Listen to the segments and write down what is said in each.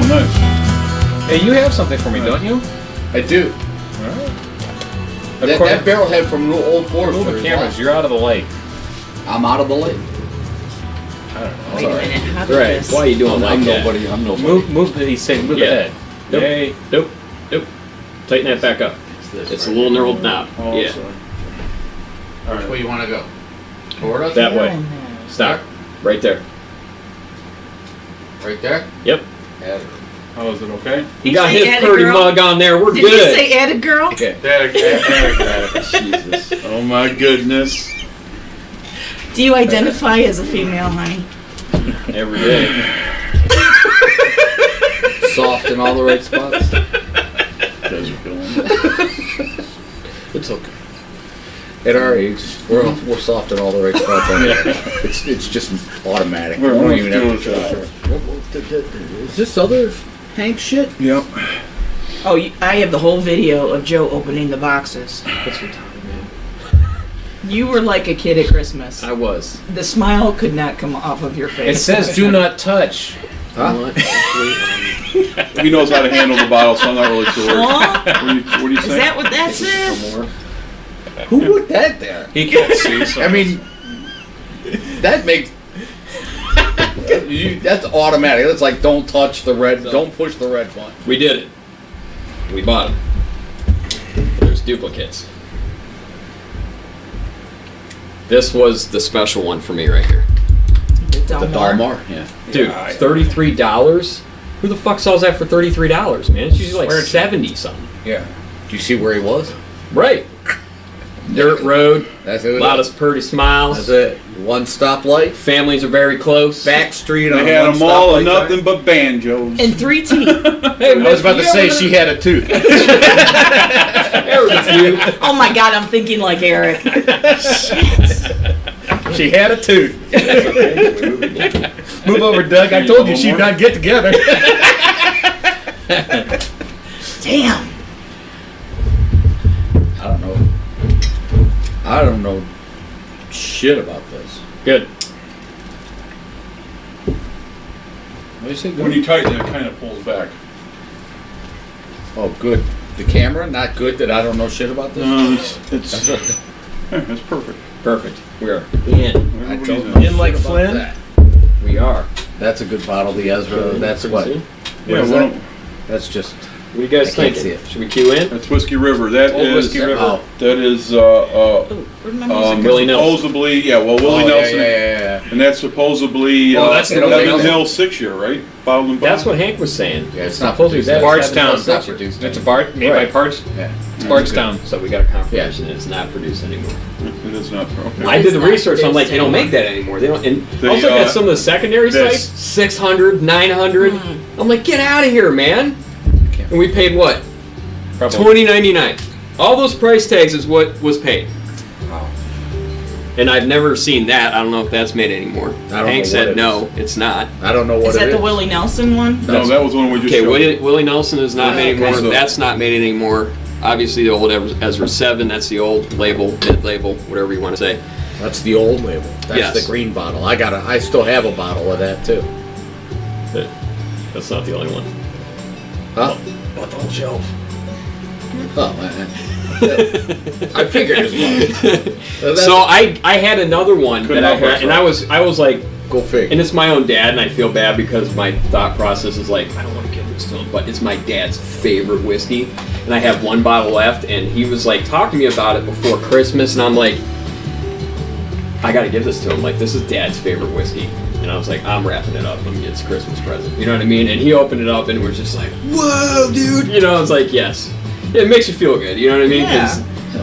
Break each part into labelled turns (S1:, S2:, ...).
S1: nice.
S2: Hey, you have something for me, don't you?
S3: I do.
S2: All right.
S3: That barrelhead from Old Forester.
S2: Move the cameras. You're out of the lake.
S3: I'm out of the lake.
S2: I don't know.
S4: Wait a minute, how did
S5: Right.
S4: this?
S5: Why are you doing
S3: I'm
S5: like that?
S3: nobody. I'm nobody.
S2: Move the. He's saying move the head.
S5: Nope.
S2: Yay.
S5: Nope. Tighten that back up. It's a little knurled knob.
S1: Oh,
S5: Yeah.
S1: sorry.
S3: All right. Where you want to go? Toward us?
S5: That way. Stop. Right there.
S3: Right there?
S5: Yep.
S3: Yeah.
S1: Oh, is it okay?
S5: He
S4: Did
S5: got
S4: you say
S5: his
S4: added
S5: pretty
S4: girl?
S5: mug on there. We're
S4: Did
S5: good.
S4: you say added girl?
S5: Jesus.
S1: Oh my goodness.
S4: Do you identify as a female, honey?
S5: Every day.
S3: Soft in all the right spots.
S1: Guys are killing me.
S3: It's okay. At our age, we're soft in all the right spots. It's just automatic.
S1: We're
S3: We don't
S1: almost
S3: even have to
S1: doing
S3: try. Is this other Hank shit?
S1: Yep.
S4: Oh, I have the whole video of Joe opening the boxes.
S5: What's your time, man?
S4: You were like a kid at Christmas.
S5: I was.
S4: The smile could not come off of your
S2: It
S4: face.
S2: says do not touch.
S3: Huh?
S5: What? Actually,
S1: He knows how to handle the bottle, so I'm not really sure.
S4: Aw,
S1: What do you
S4: is
S1: say?
S4: that what that says?
S5: more.
S3: Who put that there?
S2: He can't see. So
S3: I mean, that makes. That's automatic. That's like don't touch the red. Don't push the red button.
S5: We did it. We bought them. There's duplicates. This was the special one for me right here.
S4: The
S3: The
S4: Delmar.
S3: Dalmar. Yeah.
S5: Dude, $33? Who the fuck sells that for $33, man? It's usually
S2: Swear
S5: like
S2: to
S5: 70 something.
S3: Yeah. Do you see where he was?
S5: Right. Dirt road,
S3: That's it.
S5: loudest pretty smiles.
S3: That's it. One stoplight.
S5: Families are very close.
S3: Back street on
S1: They had
S3: one
S1: them all
S3: stoplight
S1: and nothing but banjos.
S4: And 3 teeth.
S5: Hey,
S3: I was about to say she had a tooth.
S5: There was a few.
S4: Oh my God, I'm thinking like Eric.
S3: She had a tooth.
S2: move over, Doug. I told you she'd not get together.
S4: Damn.
S3: I don't know shit about this.
S5: Good.
S3: What do you say?
S1: When you tighten it, it kind of pulls back.
S3: Oh, good. The camera, not good that I don't know shit about this.
S1: No, it's perfect.
S5: Perfect. We are in.
S3: I
S1: Everybody's
S3: don't
S1: in.
S3: know
S2: In like
S3: shit about
S2: Flynn?
S3: that.
S5: We are.
S3: That's a good bottle, the Ezra. That's what?
S5: See?
S1: Yeah,
S3: is
S1: well,
S3: that? That's just.
S5: What do you guys
S3: I can't
S5: think?
S3: see it.
S5: Should we cue in?
S1: that's Whiskey River. That
S5: Old
S1: is
S5: Whiskey River.
S3: Oh.
S1: that is
S4: Ooh, where'd my music go?
S5: Willie Nelson.
S1: supposedly Willie
S3: Oh,
S1: Nelson,
S3: yeah.
S1: and that's supposedly
S2: Oh, that's the
S1: Heaven
S3: Willie Nelson.
S1: Hill 6-year, right? Bottled and
S5: That's what
S1: bottled.
S5: Hank was saying.
S3: Yeah, it's not
S5: Supposedly
S3: produced.
S5: that's
S2: Bardstown.
S3: It's not produced.
S2: It's a bar made by
S3: Right.
S2: Parch.
S3: Yeah.
S2: It's Bardstown.
S5: So we got a confirmation that it's not produced anymore.
S1: It is not. Okay.
S5: I did the
S4: not
S5: research. I'm like,
S4: produced
S5: they don't make
S4: anymore.
S5: that anymore. They don't. And
S1: The,
S5: also got some of the secondary
S1: this.
S5: sites, 600, 900. I'm like, get out of here, man. And we paid what?
S2: Probably.
S5: $20.99. All those price tags is what was paid.
S3: Wow.
S5: And I've never seen that. I don't know if that's made anymore.
S3: know
S5: Hank
S3: what
S5: said
S3: it
S5: no, it's not.
S3: I don't know what
S4: Is
S3: it
S4: that
S3: is.
S4: the Willie Nelson one?
S1: No, that was the one we just
S5: Okay,
S1: showed.
S5: Willie Nelson is not made
S3: okay.
S5: anymore.
S1: So-
S5: That's not made anymore. Obviously, the old Ezra 7, that's the old label, mid-label, whatever you want to say.
S3: That's the old label. That's
S5: Yes.
S3: the green bottle. I still have a bottle of that too.
S5: But that's not the only one.
S3: Huh?
S5: Bought the whole shelf.
S3: Oh, man. I figured as much.
S5: So I had another one
S1: Couldn't
S5: that I
S1: help
S5: had, and
S1: myself.
S5: I was like,
S3: Go figure.
S5: and it's my own dad, and I feel bad because my thought process is like, I don't want to give this to him, but it's my dad's favorite whiskey, and I have one bottle left, and he was like talking to me about it before Christmas, and I'm like, I got to give this to him. Like, this is Dad's favorite whiskey. And I was like, I'm wrapping it up. I'm getting his Christmas present. You know what I mean? And he opened it up and was just like, whoa, dude. You know, it's like, yes. It makes you feel good. You know what I mean? Because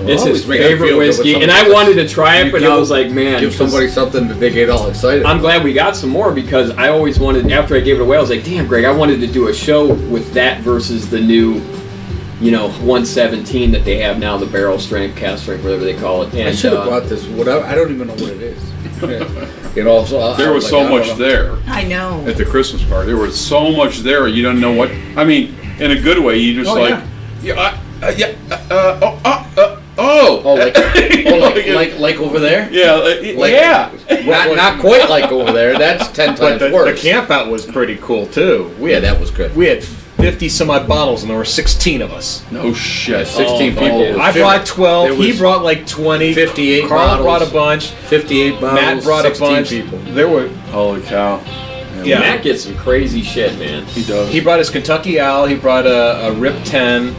S5: it's his favorite whiskey. And I wanted to try it, but I was like, man.
S3: Give somebody something that they get all excited.
S5: I'm glad we got some more because I always wanted, after I gave it away, I was like, damn, Greg, I wanted to do a show with that versus the new, 117 that they have now, the barrel strength, cast strength, whatever they call it. And,
S3: I should have bought this. Whatever. I don't even know what it is. So
S1: There was so much there
S4: I know.
S1: at the Christmas party. There was so much there. You don't know what. I mean, in a good way. You just
S3: Oh, like over there?
S1: Yeah,
S3: Not quite like over there. That's 10
S2: But
S3: times
S2: the
S3: worse.
S2: camp out was pretty cool too.
S3: Yeah, that was good.
S2: We had 50 some odd bottles and there were 16 of us.
S1: no shit.
S3: 16 people.
S2: I brought 12.
S3: There
S2: He
S3: was
S2: brought like 20.
S3: 58
S2: Carl
S3: bottles.
S2: brought a bunch.
S3: 58 bottles.
S2: Matt brought a
S3: 16
S2: bunch.
S3: people.
S2: There were.
S1: Holy cow.
S2: Yeah.
S5: Matt gets some crazy shit, man.
S1: He does.
S2: He brought his Kentucky Owl. He brought a Rip 10.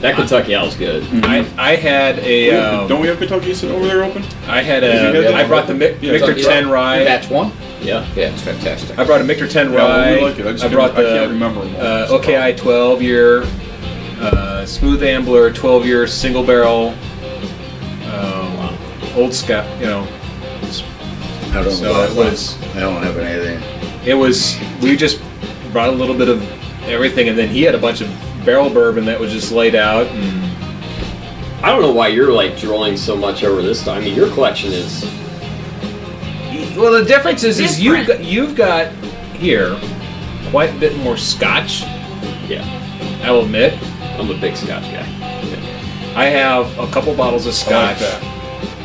S5: That Kentucky Owl's good.
S2: I had a.
S1: Don't we have Kentucky sitting over there open?
S2: I had
S1: Did you get
S2: a. I
S1: that?
S2: brought the
S1: Yeah,
S2: Victor 10 rye.
S3: Batch 1?
S5: Yeah.
S3: Yeah, it's fantastic.
S2: I brought a Victor 10
S1: Yeah, well,
S2: rye.
S1: we like it. I
S2: brought the
S1: can't remember them all.
S2: OKI 12 year, Smooth Ambler 12 year single barrel, Old Scott. You know,
S3: I don't
S2: so
S3: know.
S2: it was.
S3: I don't have anything.
S2: It was. We just brought a little bit of everything, and then he had a bunch of barrel bourbon that was just laid out. And
S5: I don't know why you're like drawing so much over this stuff. I mean, your collection is.
S2: well, the difference is
S4: different.
S2: you've got here quite a bit more Scotch.
S5: Yeah.
S2: I'll admit.
S5: I'm a big Scotch guy.
S2: I have a couple bottles of Scotch.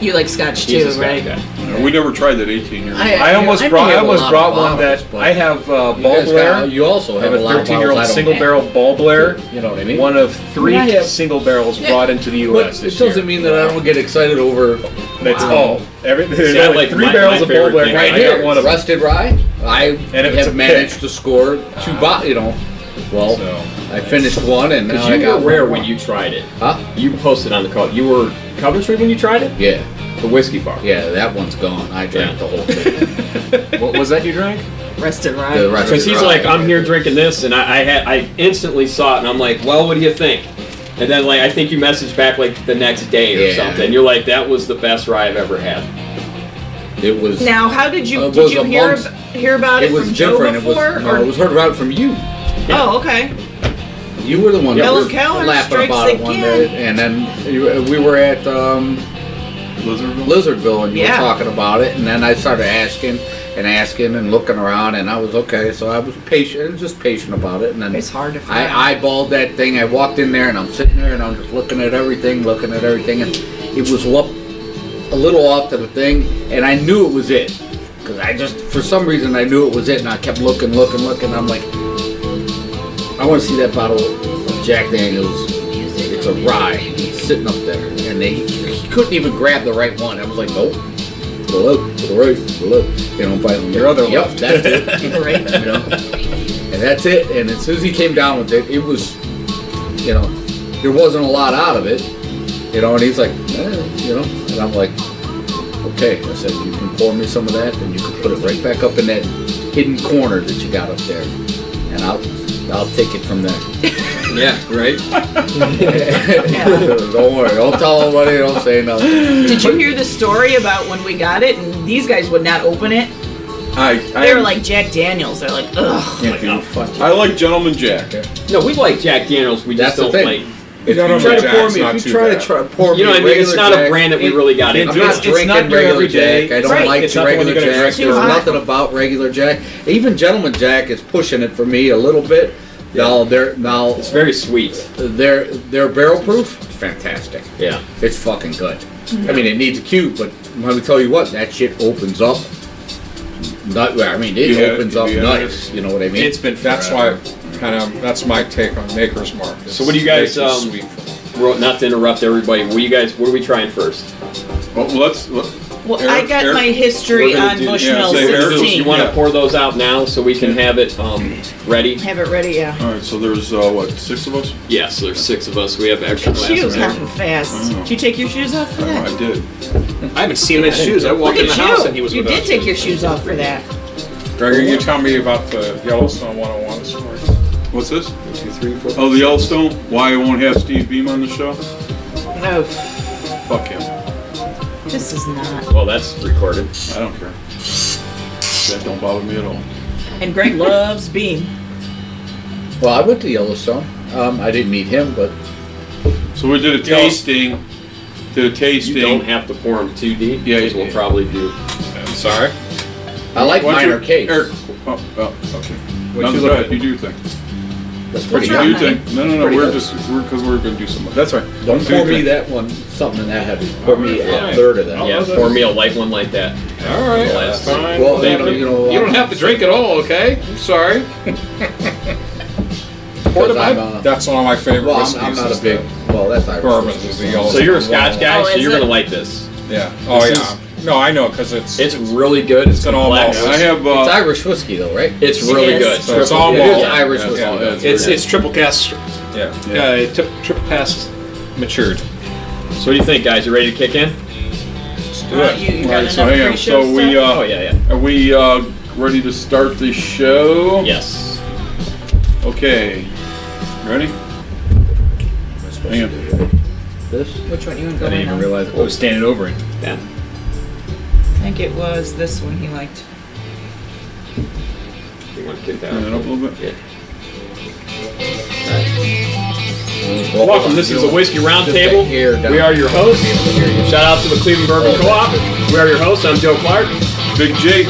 S4: You like Scotch
S5: He's a
S4: too,
S5: Scotch
S4: right?
S5: guy.
S1: We never tried that 18 year.
S2: I almost
S3: I
S2: brought.
S3: may
S2: I
S3: have a
S2: almost
S3: lot
S2: brought
S3: of
S2: one
S3: bottles,
S2: that
S3: but
S2: I have.
S3: You
S2: Ball
S3: guys
S2: Blair.
S3: got- You also
S2: I
S3: have
S2: have
S3: a
S2: a
S3: lot of
S2: 13-year-old
S3: bottles I don't
S2: single
S3: have.
S2: barrel Ball Blair.
S3: You know what I mean?
S2: One of 3
S3: I have-
S2: single barrels brought into the U.S.
S3: But it
S2: this
S3: doesn't
S2: year.
S3: mean that I don't get excited over.
S2: That's all. There's
S5: See, I
S2: only
S5: like
S2: 3
S5: my
S2: barrels of Ball
S5: favorite
S2: Blair.
S5: thing
S3: Right
S2: I
S3: here,
S2: got one of them.
S3: Rusted Rye. I
S2: And if it's a
S3: have managed
S2: pick.
S3: to score 2 bottles. You know, well,
S2: So,
S3: I finished one and now
S5: Because
S3: I
S5: you
S3: got
S5: were rare
S3: one
S5: when
S3: more.
S5: you tried it.
S3: Huh?
S5: You posted on the call. You were Coventry when you tried it?
S3: Yeah,
S5: The whiskey bar.
S3: yeah, that one's gone. I drank the whole thing.
S2: what was that you drank?
S4: Rested
S3: The
S4: rye.
S3: Rusted
S5: Because he's
S3: Rye.
S5: like, I'm here drinking this, and I instantly saw it, and I'm like, well, what do you think? And then like I think you messaged back like the next day or
S3: Yeah.
S5: something. You're like, that was the best rye I've ever had.
S3: It was.
S4: Now, how did you
S3: It
S4: did
S3: was
S4: you
S3: amongst-
S4: hear about it,
S3: It was
S4: from Joe
S3: different.
S4: before?
S3: It was heard about it from you.
S4: Oh, okay.
S3: You were the one that
S4: Ellen
S3: was
S4: Keller
S3: laughing
S4: strikes
S3: about it one
S4: again.
S3: day, and then we were at
S1: Blizzardville?
S3: Blizzardville, and you
S4: Yeah.
S3: were talking about it, and then I started asking and looking around, and I was okay. So I was patient, I was just patient about it, and then
S4: It's hard to find.
S3: I eyeballed that thing. I walked in there, and I'm sitting there, and I'm just looking at everything, and it was a little off to the thing, and I knew it was it. Because I just, for some reason, I knew it was it, and I kept looking. I'm like, I want to see that bottle of Jack Daniels. It's a rye. He's sitting up there, and he couldn't even grab the right one. I was like, nope. To the left, to the right, to the left. You know, finally,
S2: Your other
S3: yep,
S2: left.
S3: that's it.
S4: Right.
S3: You know, and that's it. And as soon as he came down with it, it was, you know, there wasn't a lot out of it. You know, and he's like, you know, and I'm like, okay. I said, you can pour me some of that, and you can put it right back up in that hidden corner that you got up there, and I'll take it from there.
S5: Yeah, right.
S3: Don't worry, don't tell anybody, don't say nothing.
S4: Did you hear the story about when we got it and these guys would not open it? They were like Jack Daniels. They're like, ugh.
S3: Can't do fuck.
S1: I like Gentleman Jack.
S5: No, we like Jack Daniels. We just
S3: That's the
S5: don't
S3: thing.
S5: like.
S3: If you
S2: Gentleman
S3: try to
S2: Jack's
S3: pour me,
S2: not
S3: if you
S2: too
S3: try
S2: bad.
S3: to pour me,
S5: You know what I mean? It's
S3: regular
S5: not
S3: Jack,
S5: a brand that we really got
S3: I'm
S5: into.
S3: not
S2: It's not
S3: drinking
S2: your
S3: regular
S2: everyday-
S3: Jack. I don't
S4: Right.
S3: like
S2: It's not the one
S3: regular
S2: you're gonna
S3: Jack.
S2: drink
S3: There's
S4: too hot.
S3: nothing about regular Jack. Even Gentleman Jack is pushing it for me a little bit. Now
S5: It's very sweet.
S3: they're barrel proof. It's fantastic.
S5: Yeah.
S3: It's fucking good. I mean, it needs a cube, but let me tell you what, that shit opens up. It opens up
S1: yeah,
S3: nice. You know what I mean?
S2: It's been.
S6: That's why, that's my take on Maker's Mark.
S5: So what do you guys,
S6: It's sweet.
S5: Not to interrupt everybody, what are we trying first?
S1: Well, let's.
S4: Well,
S1: Eric-
S4: I got
S1: Eric,
S4: my history
S5: we're gonna
S4: on
S5: do- yeah,
S4: Bushmills
S1: say Eric,
S4: 16.
S5: You want to
S1: Yeah.
S5: pour those out now so we can have it ready?
S4: Have it ready, yeah.
S1: All right, so there's what, 6 of us?
S5: Yeah, so there's 6 of us. We have extra
S4: She was
S5: glasses there.
S4: hopping fast.
S1: Oh.
S4: Did you take your shoes off for that?
S1: I did.
S2: I haven't seen him in his shoes. I walked
S4: Look
S2: in the
S4: at
S2: house
S4: you.
S2: and he was
S4: You
S2: with
S4: did
S2: us.
S4: take your shoes off for that.
S6: Gregor, you tell me about the Yellowstone 101 story.
S1: What's this?
S5: 1, 2, 3, 4.
S1: Oh, the Yellowstone? Why I won't have Steve Beam on the show?
S4: No,
S1: Fuck him.
S4: this is not.
S5: Well, that's recorded.
S1: I don't care. That don't bother me at all.
S4: And Greg loves Bean.
S3: Well, I went to Yellowstone. I didn't meet him, but
S1: So we did a tasting. Did a tasting.
S5: You don't have to pour them too deep.
S1: Yeah,
S5: because we'll probably do.
S6: I'm sorry.
S3: I like
S1: Why don't
S3: minor
S1: you-
S3: cakes.
S1: Eric, okay.
S2: What
S1: No,
S2: you
S1: go
S2: look
S1: ahead,
S2: at?
S1: you do your thing.
S3: That's pretty
S4: What's
S1: What
S4: wrong?
S1: do you
S3: good.
S1: think? No,
S3: Pretty
S1: we're
S3: good.
S1: because we're gonna do some.
S2: That's right.
S3: Don't
S1: What do
S3: pour
S1: you
S3: me
S1: think?
S3: that one, something that heavy. Pour me a
S2: Fine.
S3: third of that.
S2: Oh,
S5: Yeah,
S2: that's-
S5: pour me a light one like that.
S2: All right,
S5: That's
S2: that's fine.
S3: Well,
S2: Thank
S3: you know,
S2: you don't have to drink it all, okay? I'm sorry.
S3: Because I'm,
S6: That's one of my favorite
S3: well,
S6: whiskeys.
S3: I'm not a
S6: is
S3: big.
S6: the
S3: Well, that's Irish.
S6: bourbon
S3: whiskey.
S6: is the yellow.
S5: So you're a Scotch guy,
S4: Oh,
S5: so
S4: is
S5: you're
S4: it?
S5: gonna like this.
S6: Yeah. Oh
S5: This
S6: yeah. No, I know because it's
S5: It's really good. It's
S6: an all
S5: complex.
S6: malt.
S1: I have.
S3: It's Irish whiskey, though, right?
S5: It's really
S4: It
S5: good.
S4: is.
S6: So it's all
S3: It
S6: malt.
S3: is Irish
S6: Yeah,
S3: whiskey.
S6: yeah,
S2: It's triple cast.
S6: yeah.
S2: Triple cast matured.
S5: So what do you think, guys? You ready to kick in?
S6: Let's do
S4: You
S6: it.
S4: got
S1: Alright, so
S4: enough
S1: hang on.
S4: pre-show
S1: So we
S4: stuff?
S5: Oh yeah,
S1: are we ready to start the show?
S5: Yes.
S1: Okay. Ready? Hang on.
S3: This?
S4: Which one you want
S2: I
S4: to go
S2: didn't
S4: in
S2: even
S4: on?
S2: realize I was standing over it.
S5: Yeah.
S4: I think it was this one he liked.
S5: You want to kick that
S1: Turn it up a little bit.
S5: Yeah. Welcome. This is the Whiskey Roundtable. We are your hosts. Shout out to the Cleveland Bourbon Co-Op. We are your hosts. I'm Joe Clark.
S1: Big J.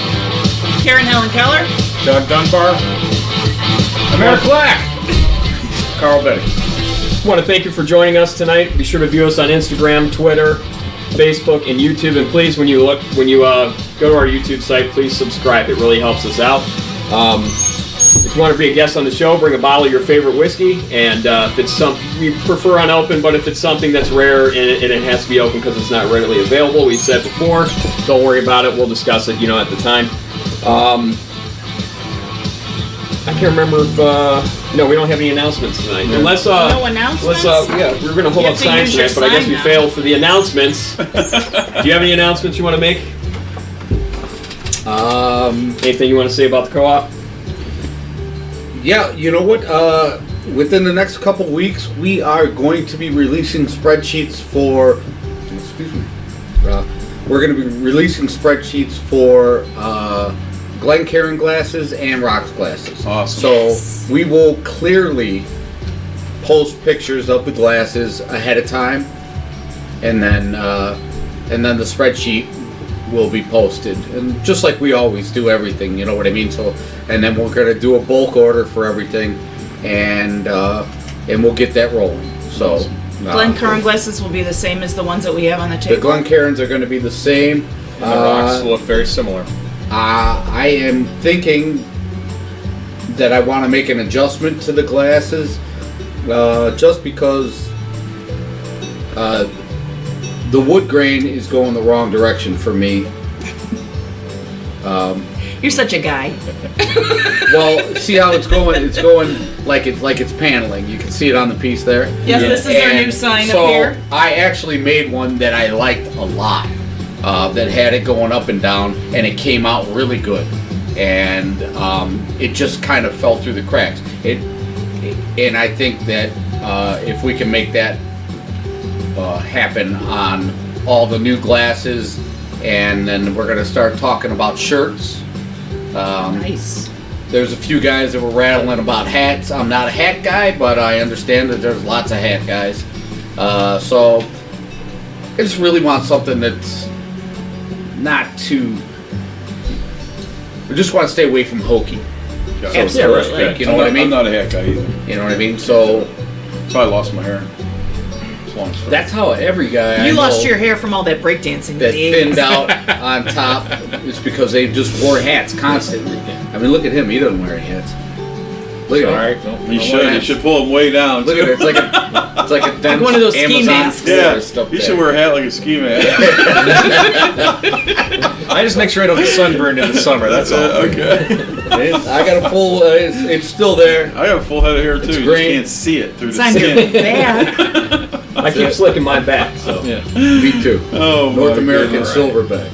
S4: Karen Helen Keller.
S6: Doug Dunbar.
S2: American Black.
S6: Carl Betti.
S5: Want to thank you for joining us tonight. Be sure to view us on Instagram, Twitter, Facebook, and YouTube. And please, when you go to our YouTube site, please subscribe. It really helps us out. If you want to be a guest on the show, bring a bottle of your favorite whiskey. And if it's we prefer unopened, but if it's something that's rare and it has to be open because it's not readily available, we said before, don't worry about it. We'll discuss it, at the time. I can't remember if no, we don't have any announcements tonight. Unless
S4: No announcements?
S5: yeah, we were gonna hold
S4: You
S5: up
S4: have to
S5: signs
S4: use your
S5: tonight, but I guess
S4: sign
S5: we
S4: now.
S5: failed for the announcements. Do you have any announcements you want to make? Anything you want to say about the co-op?
S3: Yeah, you know what? Within the next couple weeks, we are going to be releasing spreadsheets for. Excuse me. We're going to be releasing spreadsheets for Glencairn glasses and Rocks glasses.
S1: Awesome.
S3: So we will clearly post pictures of the glasses ahead of time, and then the spreadsheet will be posted, and just like we always do everything, you know what I mean. So, and then we're gonna do a bulk order for everything, and we'll get that rolling. So,
S4: Glencairn glasses will be the same as the ones that we have on the
S3: the
S4: table.
S3: Glencairns are going to be the same.
S2: And the rocks look very similar.
S3: I am thinking that I want to make an adjustment to the glasses, just because the wood grain is going the wrong direction for me.
S4: You're such a guy.
S3: Well, see how it's going? It's going like it's paneling. You can see it on the piece there.
S4: Yes, this is our
S3: And
S4: new sign
S3: so
S4: up here.
S3: I actually made one that I liked a lot, that had it going up and down, and it came out really good. And it just kind of fell through the cracks. And I think that if we can make that happen on all the new glasses, and then we're going to start talking about shirts.
S4: Nice.
S3: There's a few guys that were rattling about hats. I'm not a hat guy, but I understand that there's lots of hat guys. So I just really want something that's not too. I just want to stay away from hokey.
S4: Absolutely.
S3: You know what I mean?
S1: I'm not a hat guy either.
S3: You know what I mean? So
S1: So I lost my hair. It's a long story.
S3: that's how every guy
S4: You
S3: I
S4: lost
S3: know
S4: your hair from all that breakdancing.
S3: that
S4: in the
S3: thinned
S4: 80s.
S3: out on top is because they just wore hats constantly. I mean, look at him. He doesn't wear any hats. Look at him.
S1: You should pull them way down.
S3: Look at it. It's like a dense
S4: one of those ski
S3: Amazon
S4: masks.
S3: floor
S1: Yeah,
S3: stuff
S1: you
S3: there.
S1: should wear a hat like a ski mask.
S2: I just make sure I don't get sunburned in the summer. That's all.
S1: Okay.
S3: I got a full. It's still there.
S1: I got a full head of hair too. You just
S3: green.
S1: can't see it through
S4: It's
S1: the
S4: on your
S1: skin.
S4: back.
S5: I keep slicking my back. So.
S3: Me too.
S1: Oh,
S3: North
S1: my
S3: American
S1: goodness.
S3: silverback.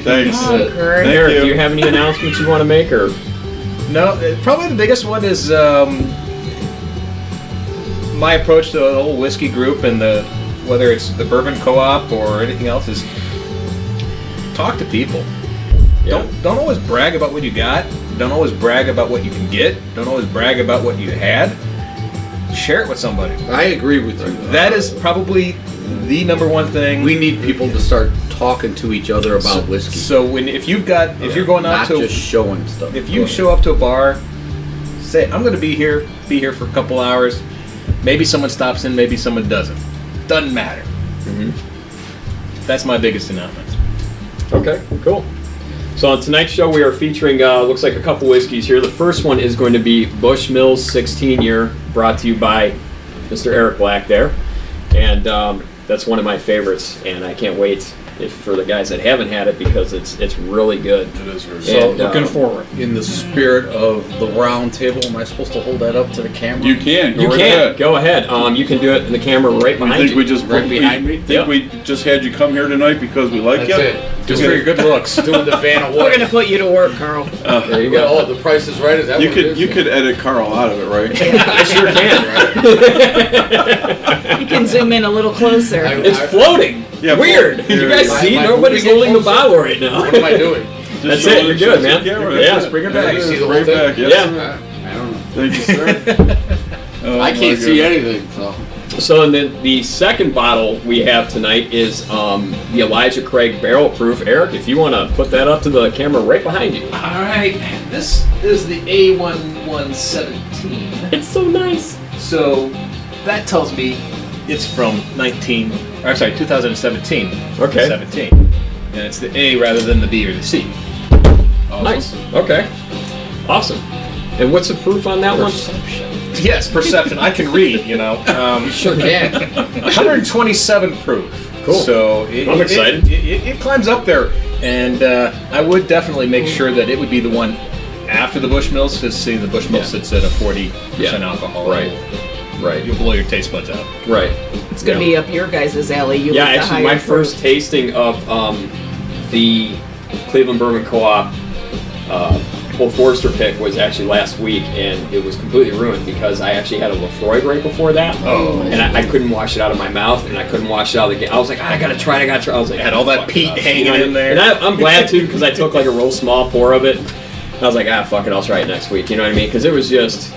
S1: Thanks.
S4: Oh, Kurt.
S1: Thank
S5: Eric,
S1: you.
S5: do you have any announcements you want to make, or?
S2: No, probably the biggest one is my approach to the whole whiskey group, and whether it's the Bourbon Co-op or anything else, is talk to people.
S5: Yeah.
S2: Don't always brag about what you got. Don't always brag about what you can get. Don't always brag about what you had. Share it with somebody.
S3: I agree with you.
S2: That is probably the number one thing.
S3: We need people to start talking to each other about whiskey.
S2: So if you're going out
S3: not
S2: to
S3: just showing stuff.
S2: if you show up to a bar, say, I'm going to be here for a couple hours. Maybe someone stops in, maybe someone doesn't. Doesn't matter. That's my biggest announcement.
S5: Okay, cool. So on tonight's show, we are featuring, looks like a couple whiskeys here. The first one is going to be Bushmills 16-year, brought to you by Mr. Eric Black there. And that's one of my favorites, and I can't wait for the guys that haven't had it because it's really good.
S1: It is very
S3: So
S1: good.
S2: Looking forward.
S3: In the spirit of the round table, am I supposed to hold that up to the camera?
S1: You can.
S5: You
S1: right
S5: can.
S1: ahead.
S5: Go ahead. You can do it in the camera right
S1: I
S5: behind
S1: think
S5: you.
S1: we just
S3: Right behind me?
S1: Think we just had you come here tonight because we like you.
S3: That's it.
S2: Just for your good looks.
S3: Doing the Van
S4: We're
S3: Award.
S4: gonna put you to work, Carl.
S5: There you go.
S3: Oh, the Price is Right. Is that
S1: You
S3: what it
S1: could
S3: is?
S1: you could edit Carl out of it, right?
S5: I sure can.
S4: You can zoom in a little closer.
S5: It's floating.
S1: Yeah,
S5: Weird.
S1: here
S5: You guys
S3: it is.
S5: see?
S3: My
S5: Nobody's
S3: movie
S5: holding the
S3: closer?
S5: bottle right now.
S3: What am I doing?
S1: Just
S5: That's
S1: show
S5: it.
S1: the-
S5: You're
S1: show
S5: good,
S1: the
S5: man.
S1: camera,
S5: Yeah,
S1: that's
S5: just bring it
S1: it.
S5: back.
S3: You see the
S1: Bring
S3: whole
S1: it
S3: thing?
S1: back, yes.
S5: Yeah.
S3: I don't know.
S1: Thank you, sir. Oh,
S3: I
S1: my
S3: can't see
S1: goodness.
S3: anything, so.
S5: So, and then the second bottle we have tonight is the Elijah Craig Barrel Proof. Eric, if you want to put that up to the camera right behind you.
S7: All right, this is the A1117.
S5: It's so nice.
S7: So that tells me
S2: 2017.
S5: Okay.
S2: 17. And it's the A rather than the B or the C.
S5: Nice. Okay. Awesome. And what's the proof on that one?
S2: Yes, perception. I can read, you know.
S3: Sure can.
S2: 127 proof.
S5: Cool.
S2: So
S5: I'm excited.
S2: It climbs up there, and I would definitely make sure that it would be the one after the Bushmills. Because see, the Bushmills sits at a 40% alcohol.
S5: Right. Right.
S2: You'll blow your taste buds out.
S5: Right.
S4: It's gonna be up your guys' alley. You
S5: Yeah,
S4: like the
S5: actually, my
S4: higher
S5: first
S4: proof.
S5: tasting of the Cleveland Bourbon Co-op Old Forester pick was actually last week, and it was completely ruined because I actually had a Lefroy right before that.
S2: Oh.
S5: And I couldn't wash it out of my mouth, and I couldn't wash it out of the. I was like, I gotta try it. I was like,
S2: Had all that
S5: fuck it
S2: peat
S5: up.
S2: hanging
S5: You know,
S2: in there.
S5: And I'm glad too because I took like a real small pour of it. I was like, fuck it, I'll try it next week. You know what I mean? Because it was just.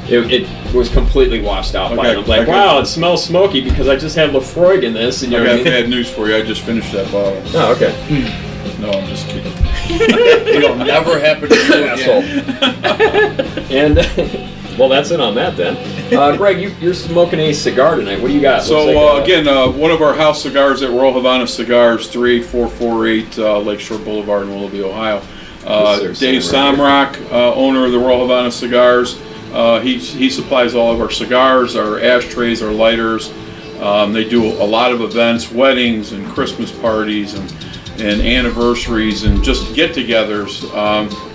S5: It was completely washed out by it. I'm like,
S1: Okay.
S5: wow, it smells smoky because I just had Lefroy in this. And you
S1: I
S5: know what I
S1: got
S5: mean?
S1: bad news for you. I just finished that bottle.
S5: Oh, okay.
S1: No, I'm just kidding.
S3: It'll never happen to you again.
S5: And well, that's it on that then. Greg, you're smoking a cigar tonight. What do you got?
S1: So
S5: Looks like,
S1: again, one of our house cigars at Royal Havana Cigars, 38448 Lakeshore Boulevard in Willoughby, Ohio. Dave Somrock, owner of the Royal Havana Cigars. He supplies all of our cigars, our ashtrays, our lighters. They do a lot of events, weddings and Christmas parties and anniversaries and just get-togethers.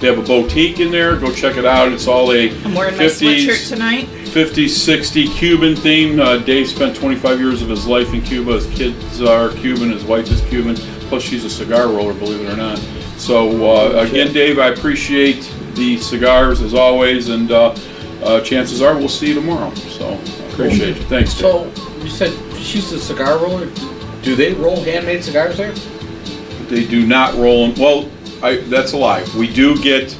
S1: They have a boutique in there. Go check it out. It's all a
S4: I'm wearing my sweatshirt tonight.
S1: 50s, 60s Cuban theme. Dave spent 25 years of his life in Cuba. His kids are Cuban. His wife is Cuban. Plus, she's a cigar roller, believe it or not. So, again, Dave, I appreciate the cigars as always, and chances are we'll see you tomorrow. So, I appreciate you. Thanks, Dave.
S3: So, you said she's a cigar roller? Do they roll handmade cigars there?
S1: They do not roll them. Well, that's a lie. We do get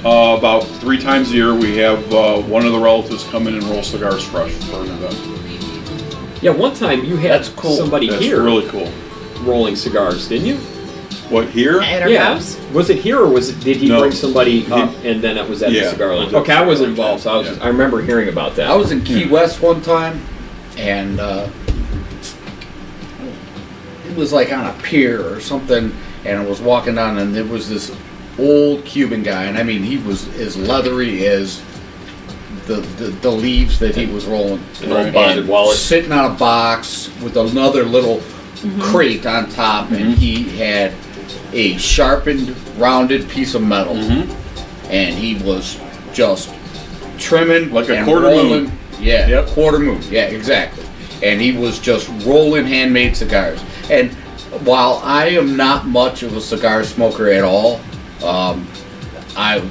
S1: about 3 times a year. We have one of the relatives come in and roll cigars fresh for an event.
S5: yeah, one time you had
S3: That's cool.
S5: somebody
S1: That's
S5: here
S1: really cool.
S5: rolling cigars, didn't you?
S1: What, here?
S4: At our
S5: Yeah.
S4: house.
S5: Was it here or did he
S1: No.
S5: bring somebody up and then it was at the
S1: Yeah,
S5: cigar
S1: it
S5: lounge?
S1: was at
S5: Okay,
S1: the
S5: I wasn't
S1: cigar
S5: involved, so
S1: lounge,
S5: I remember hearing about that.
S3: I was in Key West one time, and it was like on a pier or something, and I was walking down, and there was this old Cuban guy, and I mean, he was as leathery as the leaves that he was rolling.
S5: An old bonded wallet.
S3: Sitting on a box with another little crate on top, and he had a sharpened, rounded piece of metal, and he was just trimming
S1: Like a
S3: and
S1: quarter
S3: rolling.
S1: moon.
S3: Yeah,
S2: Yep.
S3: quarter moon. Yeah, exactly. And he was just rolling handmade cigars. And while I am not much of a cigar smoker at all,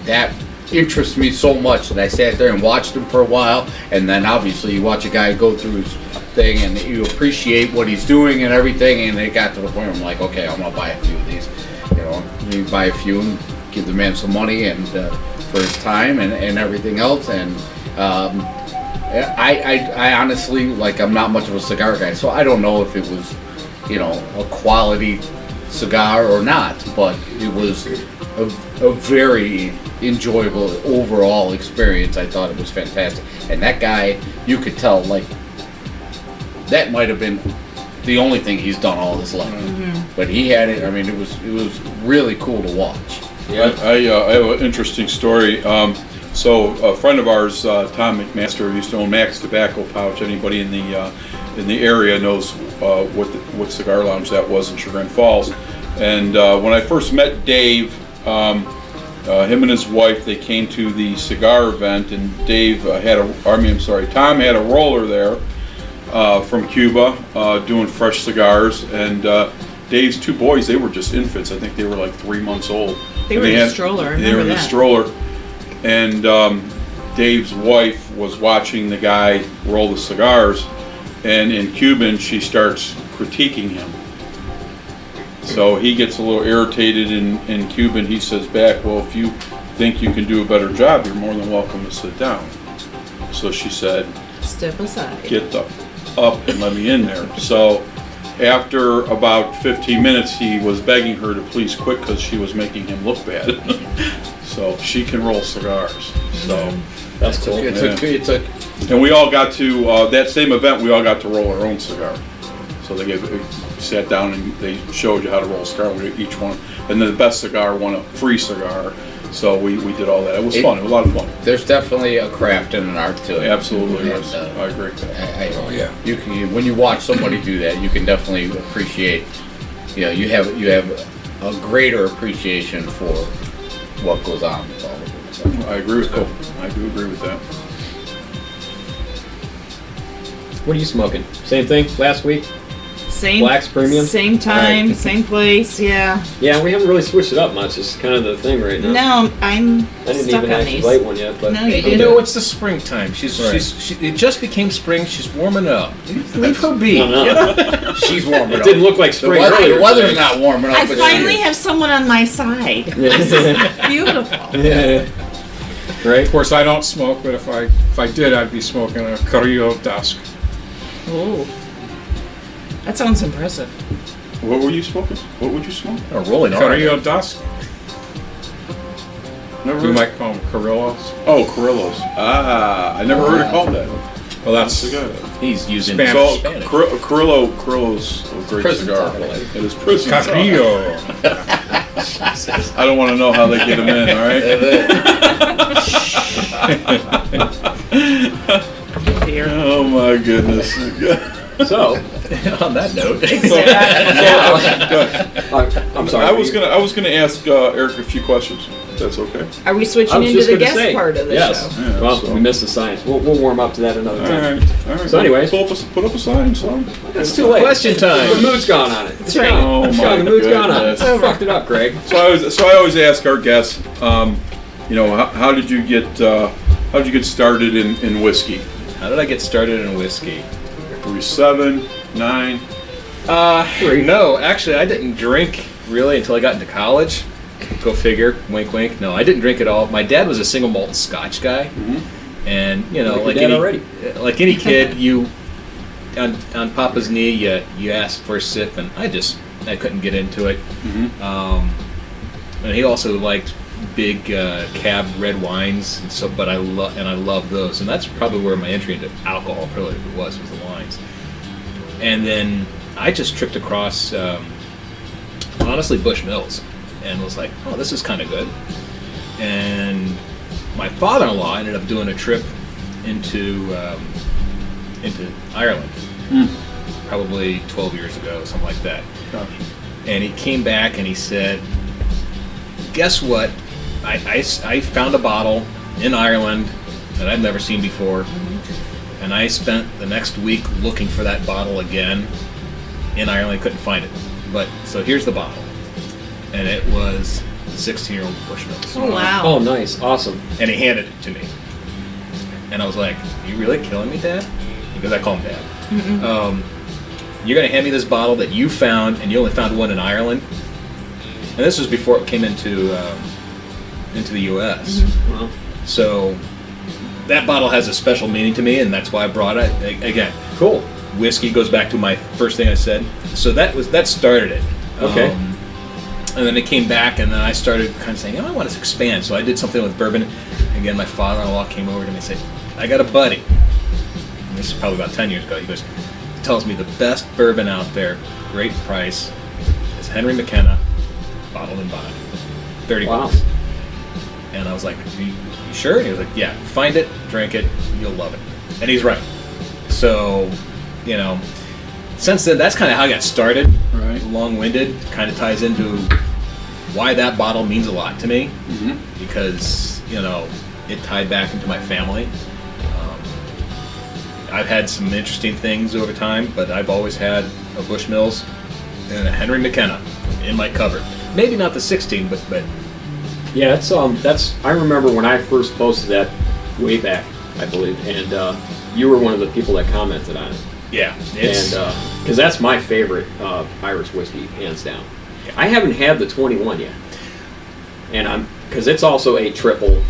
S3: that interests me so much that I sat there and watched him for a while. And then obviously you watch a guy go through his thing and you appreciate what he's doing and everything. And it got to the point where I'm like, okay, I'm gonna buy a few of these. You know, you buy a few and give the man some money and for his time and everything else. And I honestly, like, I'm not much of a cigar guy, so I don't know if it was, you know, a quality cigar or not, but it was a very enjoyable overall experience. I thought it was fantastic. And that guy, you could tell, like, that might have been the only thing he's done all his life. But he had it. I mean, it was really cool to watch.
S1: Yeah, I have an interesting story. So a friend of ours, Tom McMaster, used to own Max Tobacco Pouch. Anybody in the area knows what cigar lounge that was in Chagrin Falls. And when I first met Dave, him and his wife, they came to the cigar event, and Tom had a roller there from Cuba doing fresh cigars, and Dave's two boys, they were just infants. I think they were like 3 months old.
S4: They were in a stroller. I remember
S1: They were in a stroller, and Dave's wife was watching the guy roll the cigars, and in Cuban she starts critiquing him. So he gets a little irritated in Cuban. He says back, well, if you think you can do a better job, you're more than welcome to sit down. So she said,
S4: step aside.
S1: Get up and let me in there. So after about 15 minutes, he was begging her to please quit because she was making him look bad. So she can roll cigars. So
S5: That's cool.
S1: and we all got to, that same event, we all got to roll our own cigar. So they sat down and they showed you how to roll a cigar. We each one, and then the best cigar won a free cigar. So we did all that. It was fun. It was a lot of fun.
S3: There's definitely a craft and an art to it.
S1: Absolutely,
S3: And,
S1: yes. I agree.
S3: Oh yeah. You can, when you watch somebody do that, you can definitely appreciate. You have a greater appreciation for what goes on with all of it. So.
S1: I agree with that. I do agree with that.
S5: What are you smoking? Same thing last week?
S4: Same
S5: Black's premium?
S4: Same time,
S5: Right.
S4: same place, yeah.
S5: Yeah, we haven't really switched it up much. It's kind of the thing right now.
S4: No, I'm
S5: I didn't
S4: stuck
S5: even
S4: on
S5: actually
S4: these.
S5: light one yet, but
S4: No, you
S2: You
S4: didn't.
S2: know, it's the springtime. It just became spring. She's warming up. Leave her be.
S5: Oh, no.
S2: You know?
S3: She's warming
S5: it
S3: up.
S5: didn't look like
S3: The
S5: spring
S3: weather,
S5: earlier.
S3: the weather's not warming up.
S4: I
S3: but
S4: finally
S3: it is.
S4: have someone on my side. This is beautiful.
S5: Yeah. Right?
S6: Of course, I don't smoke, but if I did, I'd be smoking a Carrillo Dusk.
S4: Oh, that sounds impressive.
S1: What were you smoking? What would you smoke?
S2: A rolling
S6: Carrillo Dusk.
S1: Never
S6: You
S1: heard.
S6: might call them Carrillos.
S1: Oh, Carrillos. Ah, I never heard it called that.
S6: Well, that's
S1: Cigar.
S2: He's using
S6: Spanish.
S1: So
S2: Spanish.
S1: Carrillo's a great
S3: Prison
S1: cigar.
S3: talk, like.
S1: It is prison talk.
S6: Carrillo.
S1: I don't want to know how they get them in. All right.
S4: Dear.
S1: Oh my goodness.
S5: So,
S2: On that note,
S5: I'm sorry.
S1: I was gonna ask Eric a few questions. If that's okay.
S4: Are we
S5: I
S4: switching
S5: was
S4: into
S5: just
S4: the
S5: gonna
S4: guest
S5: say,
S4: part of the
S5: yes.
S4: show?
S1: Yeah,
S5: Well,
S1: so-
S5: we missed the science. We'll warm up to that another
S1: All
S5: time.
S1: right. All right.
S5: So anyways-
S1: put up a sign, son.
S5: It's too late.
S2: Question time.
S5: The mood's gone on it. It's
S4: right.
S5: gone.
S1: Oh
S5: It's
S1: my
S5: gone. The mood's gone on it.
S1: goodness.
S5: It's over. Fucked it up, Greg.
S1: So I always ask our guests, how did you get started in whiskey?
S2: how did I get started in whiskey?
S1: Were you 7, 9?
S2: No, actually, I didn't drink really until I got into college. Go figure. Wink, wink. No, I didn't drink at all. My dad was a single malt Scotch guy, and
S5: Like your dad already.
S2: like any kid, you on Papa's knee, you ask for a sip, and I couldn't get into it. And he also liked big cab red wines, and so but I love those, and that's probably where my entry into alcohol really was the wines. And then I just tripped across honestly Bushmills, and was like, oh, this is kind of good. And my father-in-law ended up doing a trip into Ireland, probably 12 years ago, something like that. And he came back and he said, guess what? I found a bottle in Ireland that I've never seen before, and I spent the next week looking for that bottle again in Ireland. Couldn't find it, but so here's the bottle, and it was the 16-year-old Bushmills.
S4: Oh wow.
S5: Oh, nice. Awesome.
S2: And he handed it to me, and I was like, "Are you really killing me, Dad?" Because I call him Dad. You're gonna hand me this bottle that you found, and you only found one in Ireland. And this was before it came into the U.S.
S5: Well,
S2: So that bottle has a special meaning to me, and that's why I brought it. Again,
S5: cool.
S2: whiskey goes back to my first thing I said. So that started it.
S5: Okay.
S2: And then it came back, and then I started kind of saying, I want to expand. So I did something with bourbon. Again, my father-in-law came over to me and said, I got a buddy. And this is probably about 10 years ago. He goes, tells me the best bourbon out there, great price, is Henry McKenna, bottled and bond. 30 bucks. And I was like, you sure? And he was like, yeah, find it, drink it, you'll love it. And he's right. So, since then, that's kind of how I got started.
S1: Right.
S2: Long-winded, kind of ties into why that bottle means a lot to me.
S1: Mm-hmm.
S2: Because, it tied back into my family. I've had some interesting things over time, but I've always had a Bushmills and a Henry McKenna in my cupboard. Maybe not the 16, but
S5: yeah, that's. I remember when I first posted that way back, I believe, and you were one of the people that commented on it.
S2: yeah,
S5: And because that's my favorite Irish whiskey, hands down. I haven't had the 21 yet, and because it's also a triple,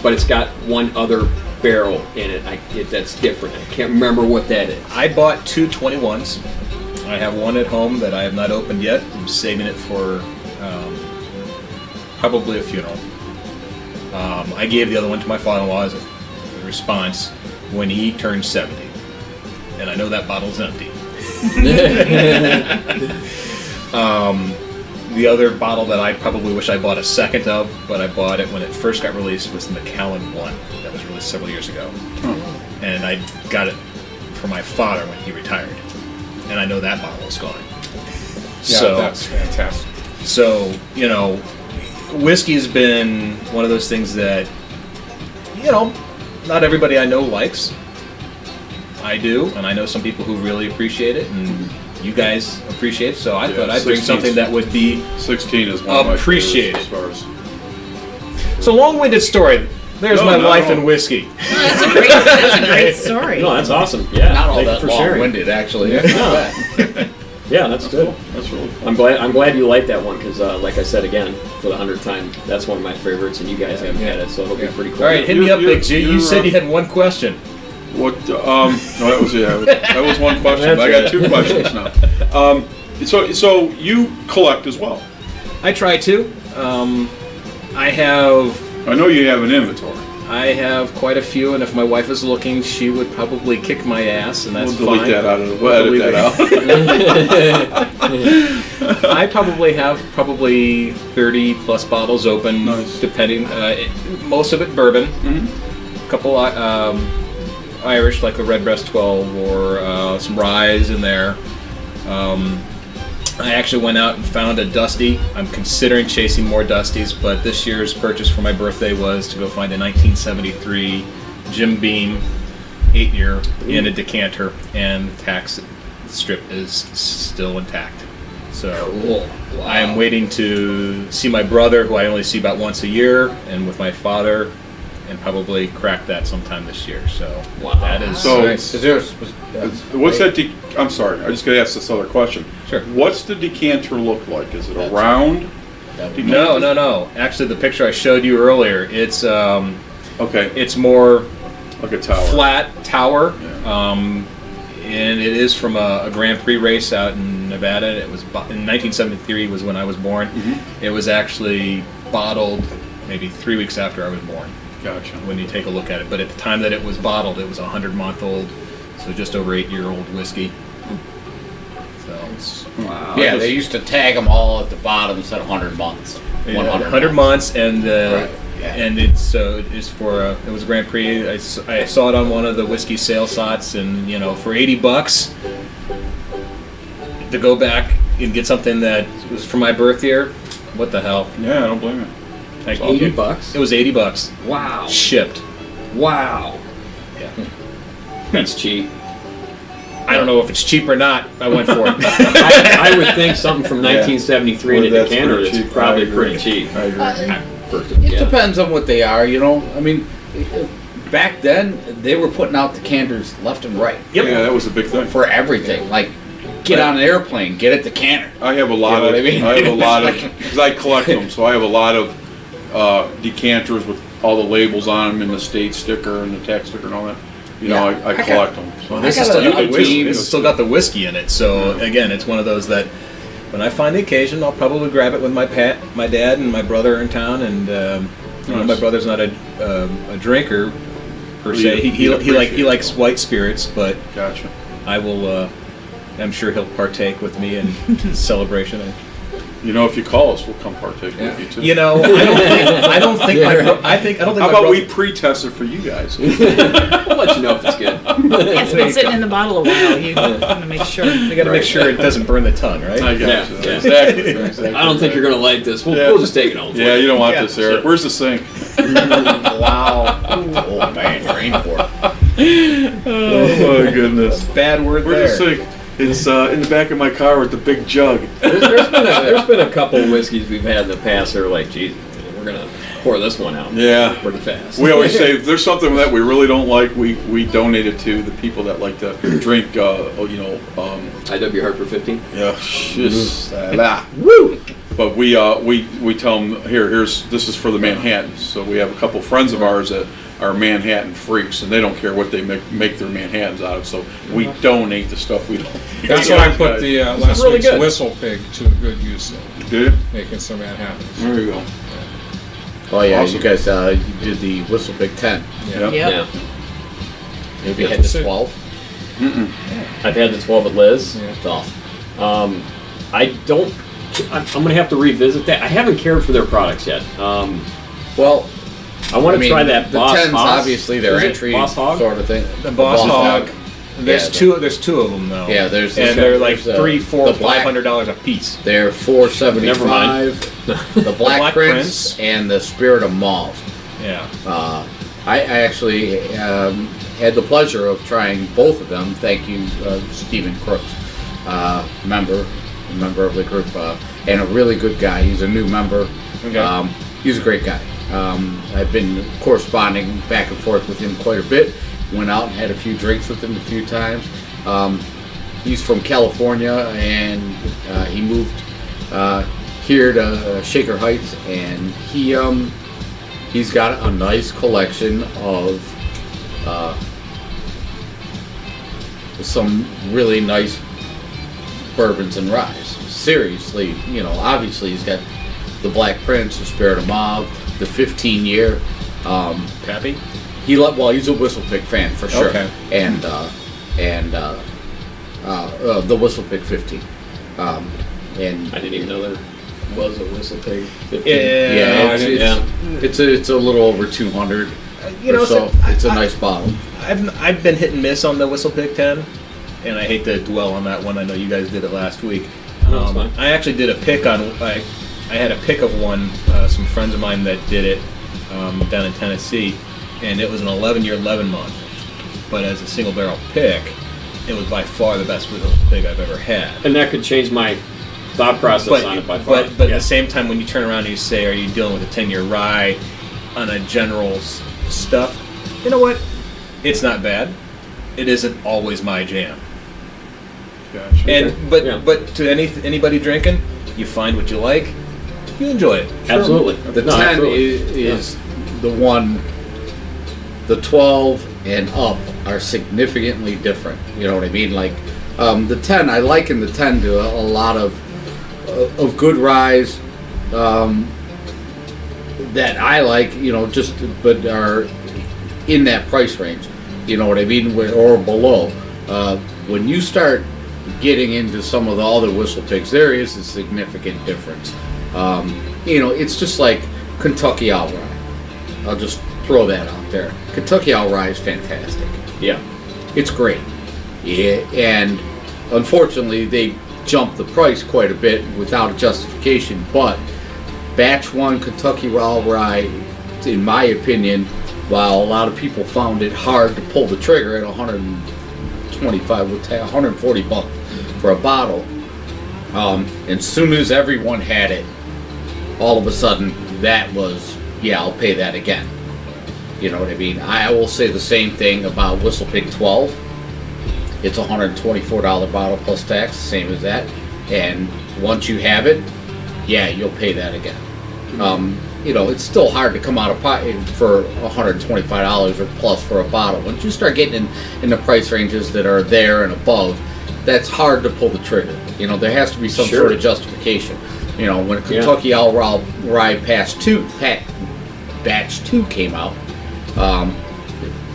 S5: but it's got one other barrel in it. That's different. I can't remember what that is.
S2: I bought 2 21s. I have one at home that I have not opened yet. I'm saving it for probably a funeral. I gave the other one to my father-in-law as a response when he turned 70. And I know that bottle's empty. The other bottle that I probably wish I bought a second of, but I bought it when it first got released, was the Macallan 1. That was released several years ago. And I got it for my father when he retired. And I know that bottle is gone.
S6: Yeah,
S2: So
S6: that's fantastic.
S2: So, whiskey's been one of those things that, not everybody I know likes. I do, and I know some people who really appreciate it, and you guys appreciate it, so I thought I'd bring
S1: 16's
S2: something that would be
S1: 16 is one of my
S2: appreciated.
S1: favorites as far as.
S2: It's a long-winded story. There's my life in whiskey.
S4: That's a great story.
S5: No, that's awesome. Yeah,
S3: Not all
S5: thank you
S3: that
S5: for sharing.
S3: long-winded, actually.
S5: Yeah, that's good.
S1: That's really cool.
S5: I'm glad you like that one because, like I said again, for the 100th time, that's one of my favorites, and you guys haven't had it, so it'll be pretty cool.
S2: All right, hit me up,
S1: You-
S2: Big G. You
S1: you're,
S2: said you had one question.
S1: What? No, that was one question. I got 2 questions now. So you collect as well.
S2: I try to. I
S1: know you have an inventory.
S2: have quite a few, and if my wife is looking, she would probably kick my ass, and that's
S1: We'll delete
S2: fine.
S1: that out of the. We'll edit that out.
S2: I probably have 30 plus bottles open,
S1: Nice.
S2: depending. Most of it bourbon,
S1: Mhm.
S2: a couple Irish, like the Redbreast 12, or some ryes in there. I actually went out and found a Dusty. I'm considering chasing more Dusties, but this year's purchase for my birthday was to go find a 1973 Jim Beam 8-year in a decanter, and the tax strip is still intact. So
S3: Cool.
S2: I am waiting to see my brother, who I only see about once a year, and with my father, and probably crack that sometime this year. So that is
S1: So-
S2: nice.
S3: Is there
S1: What's that? I'm sorry. I just got to ask this other question.
S2: Sure.
S1: What's the decanter look like? Is it a round?
S2: No. Actually, the picture I showed you earlier, it's
S1: Okay,
S2: it's more
S1: like a tower.
S2: flat tower,
S1: Yeah.
S2: and it is from a Grand Prix race out in Nevada. It was in 1973 was when I was born.
S1: Mm-hmm.
S2: It was actually bottled maybe 3 weeks after I was born.
S1: Gotcha.
S2: When you take a look at it, but at the time that it was bottled, it was 100-month-old, so just over 8-year-old whiskey. So
S5: Wow.
S3: Yeah, they used to tag them all at the bottom instead of 100 months.
S2: 100 months, and
S3: Right, yeah.
S2: and it's for it was a Grand Prix. I saw it on one of the whiskey sale sites, and for $80 to go back and get something that was for my birth year, what the hell?
S1: Yeah, I don't blame you.
S2: Thank you.
S5: $80?
S2: It was $80
S5: Wow.
S2: shipped.
S5: Wow.
S2: Yeah.
S5: That's cheap.
S2: I don't know if it's cheap or not. I went for it.
S5: I would think something from 1973 in a
S1: Well, that's
S5: decanter
S1: pretty
S5: that's
S1: cheap.
S5: probably
S1: I agree.
S5: pretty cheap.
S1: I agree.
S5: First,
S3: It
S5: yeah.
S3: depends on what they are, I mean, back then, they were putting out decanters left and right
S2: Yep.
S1: Yeah, that was a big thing.
S3: for everything. Like, get on an airplane, get a decanter.
S1: I have a lot
S3: know
S1: of.
S3: what I mean?
S1: have a lot of because I collect them, so I have a lot of decanters with all the labels on them and the state sticker and the tax sticker and all that. I collect them. So
S2: This
S3: I
S2: has
S3: got
S2: still got
S3: a
S2: the whiskey.
S3: team.
S2: This has still got the whiskey in it. So again, it's one of those that when I find the occasion, I'll probably grab it with my dad and my brother are in town, and my brother's not a drinker per se. He likes white spirits, but
S1: Gotcha.
S2: I will. I'm sure he'll partake with me in celebration.
S1: You know, if you call us, we'll come partake with you too.
S2: You know, I don't think.
S1: How about we pre-test it for you guys?
S5: I'll let you know if it's good.
S4: It's been sitting in the bottle a while. You want to make sure.
S2: We got to make sure it doesn't burn the tongue, right?
S1: I got you.
S5: Yeah.
S1: Exactly.
S5: I don't think you're gonna like this. We'll just take it home.
S1: Yeah, you don't want this, Eric. Where's the sink?
S3: Wow. Oh man, you're in for it.
S1: Oh my goodness.
S2: Bad word
S1: Where's
S2: there.
S1: the sink? It's in the back of my car with the big jug.
S5: There's been a couple of whiskeys we've had in the past that are like, geez, we're gonna pour this one out.
S1: Yeah.
S5: Pretty fast.
S1: We always say if there's something that we really don't like, we donate it to the people that like to drink.
S5: IW Harper 15.
S1: Yeah. Woo! But we tell them this is for the Manhattans. So we have a couple friends of ours that are Manhattan freaks, and they don't care what they make their Manhattans out of. So we donate the stuff we don't.
S6: That's what I put the last
S5: really
S6: week's
S5: good.
S6: Whistle Pig to good use in,
S1: Do you?
S6: making some Manhattans.
S1: There you go.
S3: Oh yeah,
S1: Awesome.
S3: you guys you did the Whistle Pig 10.
S1: Yep.
S4: Yep.
S3: Maybe you had the 12.
S5: I've had the 12 with Liz.
S6: Yeah.
S3: It's awesome.
S5: I'm gonna have to revisit that. I haven't cared for their products yet.
S3: Well,
S5: I want to try that
S3: the
S5: Boss
S3: 10's
S5: Hoss.
S3: obviously their
S5: Is it
S3: entry
S5: Boss Hog?
S3: sort of thing.
S2: The Boss Hog. There's
S3: Yeah,
S2: There's two of them though.
S3: Yeah, there's
S2: and
S3: this-
S2: they're like
S3: there's,
S2: $300, $400,
S3: the black-
S2: $500 a piece.
S3: They're $475.
S5: Never mind.
S3: The Black
S2: Black
S3: Prince
S2: Prince.
S3: and the Spirit of Mauve.
S2: Yeah.
S3: I actually had the pleasure of trying both of them. Thank you, Stephen Crooks, member of the group, and a really good guy. He's a new member.
S2: Okay.
S3: He's a great guy. I've been corresponding back and forth with him quite a bit. Went out and had a few drinks with him a few times. He's from California, and he moved here to Shaker Heights, and he's got a nice collection of some really nice bourbons and ryes. Seriously, obviously he's got the Black Prince, the Spirit of Mauve, the 15-year.
S2: Pappy?
S3: He's a Whistle Pig fan for sure,
S2: Okay.
S3: and the Whistle Pig 15. And
S5: I didn't even know there was a Whistle Pig 15.
S3: yeah,
S2: Yeah.
S3: it's a little over 200.
S2: So
S3: It's a nice bottle.
S2: I've been hit and miss on the Whistle Pig 10, and I hate to dwell on that one. I know you guys did it last week.
S5: No, it's fine.
S2: I actually did a pick on. I had a pick of one. Some friends of mine that did it down in Tennessee, and it was an 11-year 11 month. But as a single barrel pick, it was by far the best Whistle Pig I've ever had.
S5: And that could change my thought process on it by far.
S2: But at the same time, when you turn around and you say, "Are you dealing with a 10-year rye on a general stuff?" You know what? It's not bad. It isn't always my jam.
S1: Gotcha.
S2: And
S5: Yeah.
S2: but to anybody drinking, you find what you like, you enjoy it.
S5: Absolutely.
S3: The
S5: No,
S3: 10
S5: absolutely.
S3: is the one. The 12 and up are significantly different. You know what I mean? Like the 10, I liken the 10 to a lot of good ryes that I like. But are in that price range. You know what I mean? Or below. When you start getting into some of the other Whistle Pigs, there is a significant difference. It's just like Kentucky Owl Rye. I'll just throw that out there. Kentucky Owl Rye is fantastic.
S5: Yeah.
S3: It's great. Yeah, and unfortunately, they jumped the price quite a bit without a justification. But Batch 1 Kentucky Owl Rye, in my opinion, while a lot of people found it hard to pull the trigger at 125, $140 for a bottle, as soon as everyone had it, all of a sudden that was, I'll pay that again. You know what I mean? I will say the same thing about Whistle Pig 12. It's a $124 bottle plus tax, same as that. And once you have it, you'll pay that again. It's still hard to come out of pocket for $125 or plus for a bottle. Once you start getting in the price ranges that are there and above, that's hard to pull the trigger. You know, there has to be some
S5: Sure.
S3: sort of justification. You know, when Kentucky All Rye Batch 2 came out,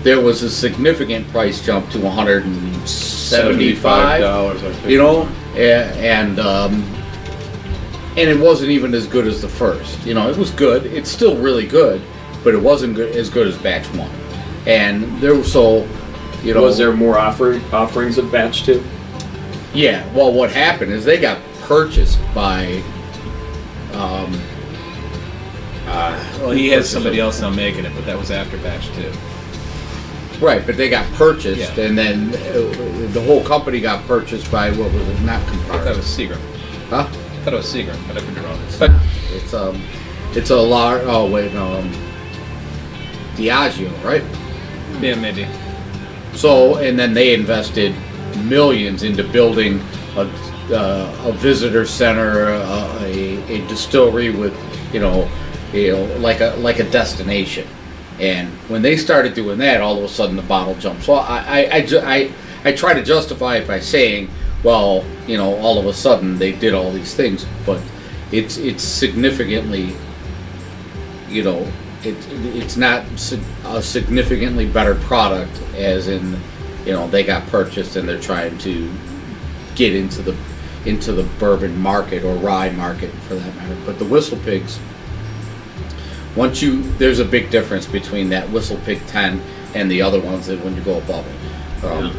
S3: there was a significant price jump to $175.
S1: I think.
S3: You know, and it wasn't even as good as the first. You know, it was good. It's still really good, but it wasn't as good as Batch 1. And there was you know,
S5: Was there more offerings of Batch 2?
S3: Yeah. Well, what happened is they got purchased by.
S2: Well, he has somebody else now making it, but that was after Batch 2.
S3: Right, but they got purchased,
S2: Yeah.
S3: and then the whole company got purchased by what was it? Not
S2: I thought it
S3: Campari.
S2: was Seagram.
S3: Huh?
S2: I thought it was Seagram, but I could be wrong.
S3: But it's a large. Oh wait, no. Diageo, right?
S2: Yeah, maybe.
S3: So, and then they invested millions into building a visitor center, a distillery with, like a destination. And when they started doing that, all of a sudden the bottle jumped. So I try to justify it by saying, well, all of a sudden they did all these things, but it's significantly, it's not a significantly better product, as in, they got purchased and they're trying to get into the bourbon market or rye market for that matter. But the Whistle Pigs, there's a big difference between that Whistle Pig 10 and the other ones that when you go above it.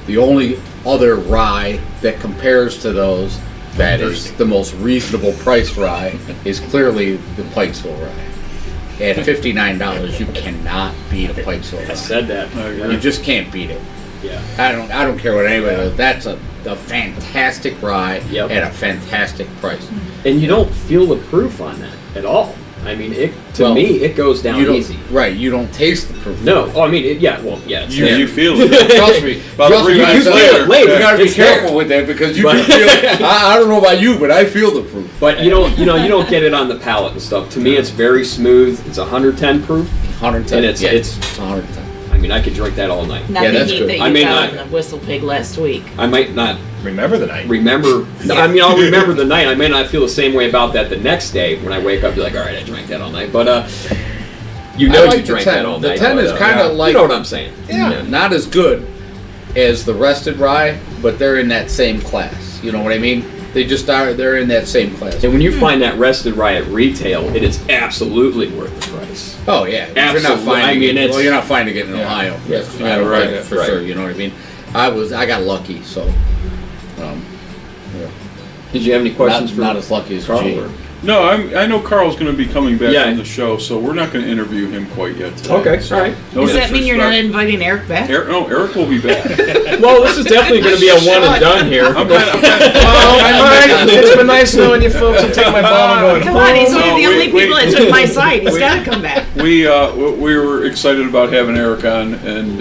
S3: The only other rye that compares to those that is the most reasonable priced rye is clearly the Pikesville rye. At $59, you cannot beat a Pikesville rye.
S5: I said that.
S3: You just can't beat it.
S5: Yeah.
S3: I don't care what anybody does. That's a fantastic rye
S5: Yep.
S3: at a fantastic price.
S5: And you don't feel the proof on that at all. I mean, to me, it goes down
S3: You don't,
S5: easy.
S3: right? You don't taste the proof.
S5: No. Oh, I mean, it's
S1: You feel it.
S3: Trust me.
S1: About
S3: Trust
S1: 3
S3: me,
S1: minutes
S3: you
S1: later.
S3: feel it later. You gotta be
S5: It's
S3: careful
S5: there.
S3: with that because you
S5: But-
S3: do feel it. I don't know about you, but I feel the proof.
S5: But you don't get it on the palate and stuff. To me, it's very smooth. It's 110 proof.
S3: 110.
S5: And it's
S3: 110.
S5: I mean, I could drink that all night.
S4: Not
S3: Yeah,
S4: the
S3: that's
S4: heat
S3: good.
S4: that
S5: I
S4: you
S5: may
S4: got
S5: not-
S4: in the Whistle Pig last week.
S5: I might not
S2: Remember the night.
S5: remember. I mean, I'll remember the night. I may not feel the same way about that the next day when I wake up. Be like, all right, I drank that all night. But
S3: I
S5: you
S3: like
S5: drank
S3: the 10.
S5: that all
S3: The
S5: night.
S3: 10 is
S5: but,
S3: kind of like
S5: you know what I'm saying.
S3: Yeah, not as good as the rested rye, but they're in that same class. You know what I mean? They just are. They're in that same class.
S5: And when you find that rested rye at retail, it is absolutely worth the price.
S3: Oh yeah, you're not
S5: Absolutely.
S3: finding
S5: I mean,
S3: it.
S5: it's-
S3: Well, you're not finding it in Ohio. Yes,
S1: Yeah, right,
S3: for
S5: right.
S3: sure. You know what I mean? I got lucky, so
S5: Did you have any questions for
S3: not as lucky as
S5: Carl?
S3: G.
S5: or-
S1: No, I know Carl's going to be coming back
S5: Yeah.
S1: on the show, so we're not going to interview him quite yet today.
S5: Okay,
S1: So,
S5: all right.
S1: no
S4: Does that mean you're not
S1: disrespect.
S4: inviting Eric back?
S1: Eric will be back.
S5: Well, this is definitely going to be a one and done here.
S1: I'm kind of
S2: It's been nice knowing you folks and take my ball and going
S4: Come on, he's one of the
S1: No,
S4: only
S1: we-
S4: people that took my side. He's got to come back.
S1: we were excited about having Eric on, and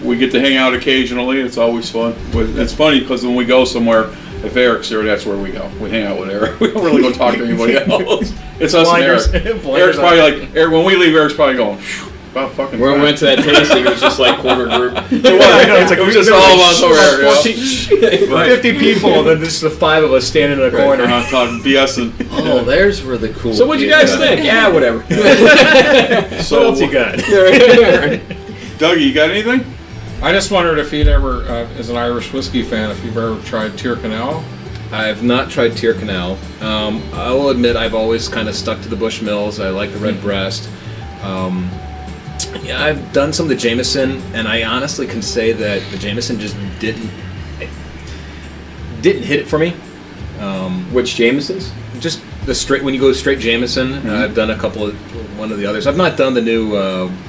S1: we get to hang out occasionally. It's always fun. It's funny because when we go somewhere, if Eric's there, that's where we go. We hang out with Eric. We don't really go talk to anybody else. It's us
S2: Blinders.
S1: and Eric.
S2: Blinders
S1: Eric's probably like Eric. When we leave, Eric's probably going, "Phew, about fucking
S5: When we
S1: time."
S5: went to that tasting, it was just like quarter group.
S1: It was. It was just all of us over there.
S2: 50 people, and then just the 5 of us standing in a
S1: Right.
S2: corner.
S1: We're not talking BSing.
S3: Oh, there's where the cool.
S5: So what'd you guys think? Yeah, whatever.
S1: So,
S2: What else you got?
S1: Dougie, you got anything?
S6: I just wondered if you'd ever, as an Irish whiskey fan, if you've ever tried Tyrconnell.
S2: I've not tried Tyrconnell. I will admit I've always kind of stuck to the Bushmills. I like the Red Breast. Yeah, I've done some of the Jameson, and I honestly can say that the Jameson just didn't hit it for me.
S5: Which Jamesons?
S2: Just the straight when you go straight Jameson. I've done one of the others. I've not done the new.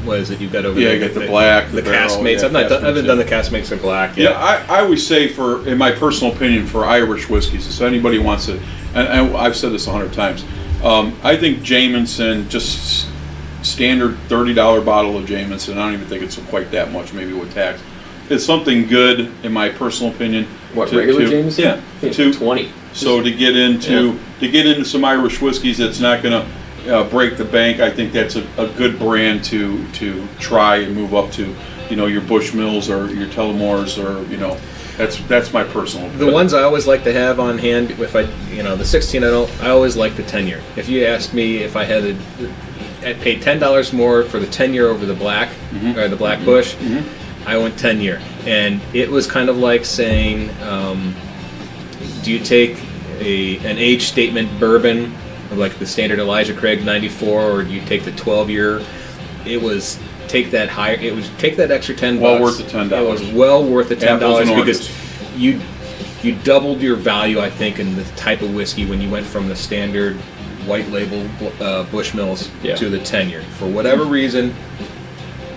S2: What is it? You've got over
S1: Yeah,
S2: there.
S1: you got the black,
S2: the
S1: the barrel,
S2: Caskmates.
S1: yeah,
S2: I've not done. I haven't
S1: Caskmates,
S2: done
S1: yeah.
S2: the Caskmates of black.
S1: Yeah, I always say, in my personal opinion, for Irish whiskeys, if anybody wants it, and I've said this 100 times, I think Jameson, just standard $30 bottle of Jameson, I don't even think it's quite that much, maybe with tax. It's something good, in my personal opinion.
S5: What, regular Jameson?
S1: Yeah,
S5: I think
S1: to
S5: 20.
S1: So to get into some Irish whiskeys that's not going to break the bank, I think that's a good brand to try and move up to, your Bushmills or your Tullamores or That's my personal.
S2: The ones I always like to have on hand, if I, the 16, I always like the 10-year. If you asked me if I had I'd pay $10 more for the 10-year over the black, or the black Bush, I went 10-year. And it was kind of like saying, do you take an age statement bourbon, like the standard Elijah Craig 94, or do you take the 12-year? It was take that higher. It was take that extra $10.
S1: Well worth the $10.
S2: It was well worth the $10
S1: Apples
S2: because you doubled your value, I think, in the type of whiskey when you went from the standard white label Bushmills to the 10-year. For whatever reason,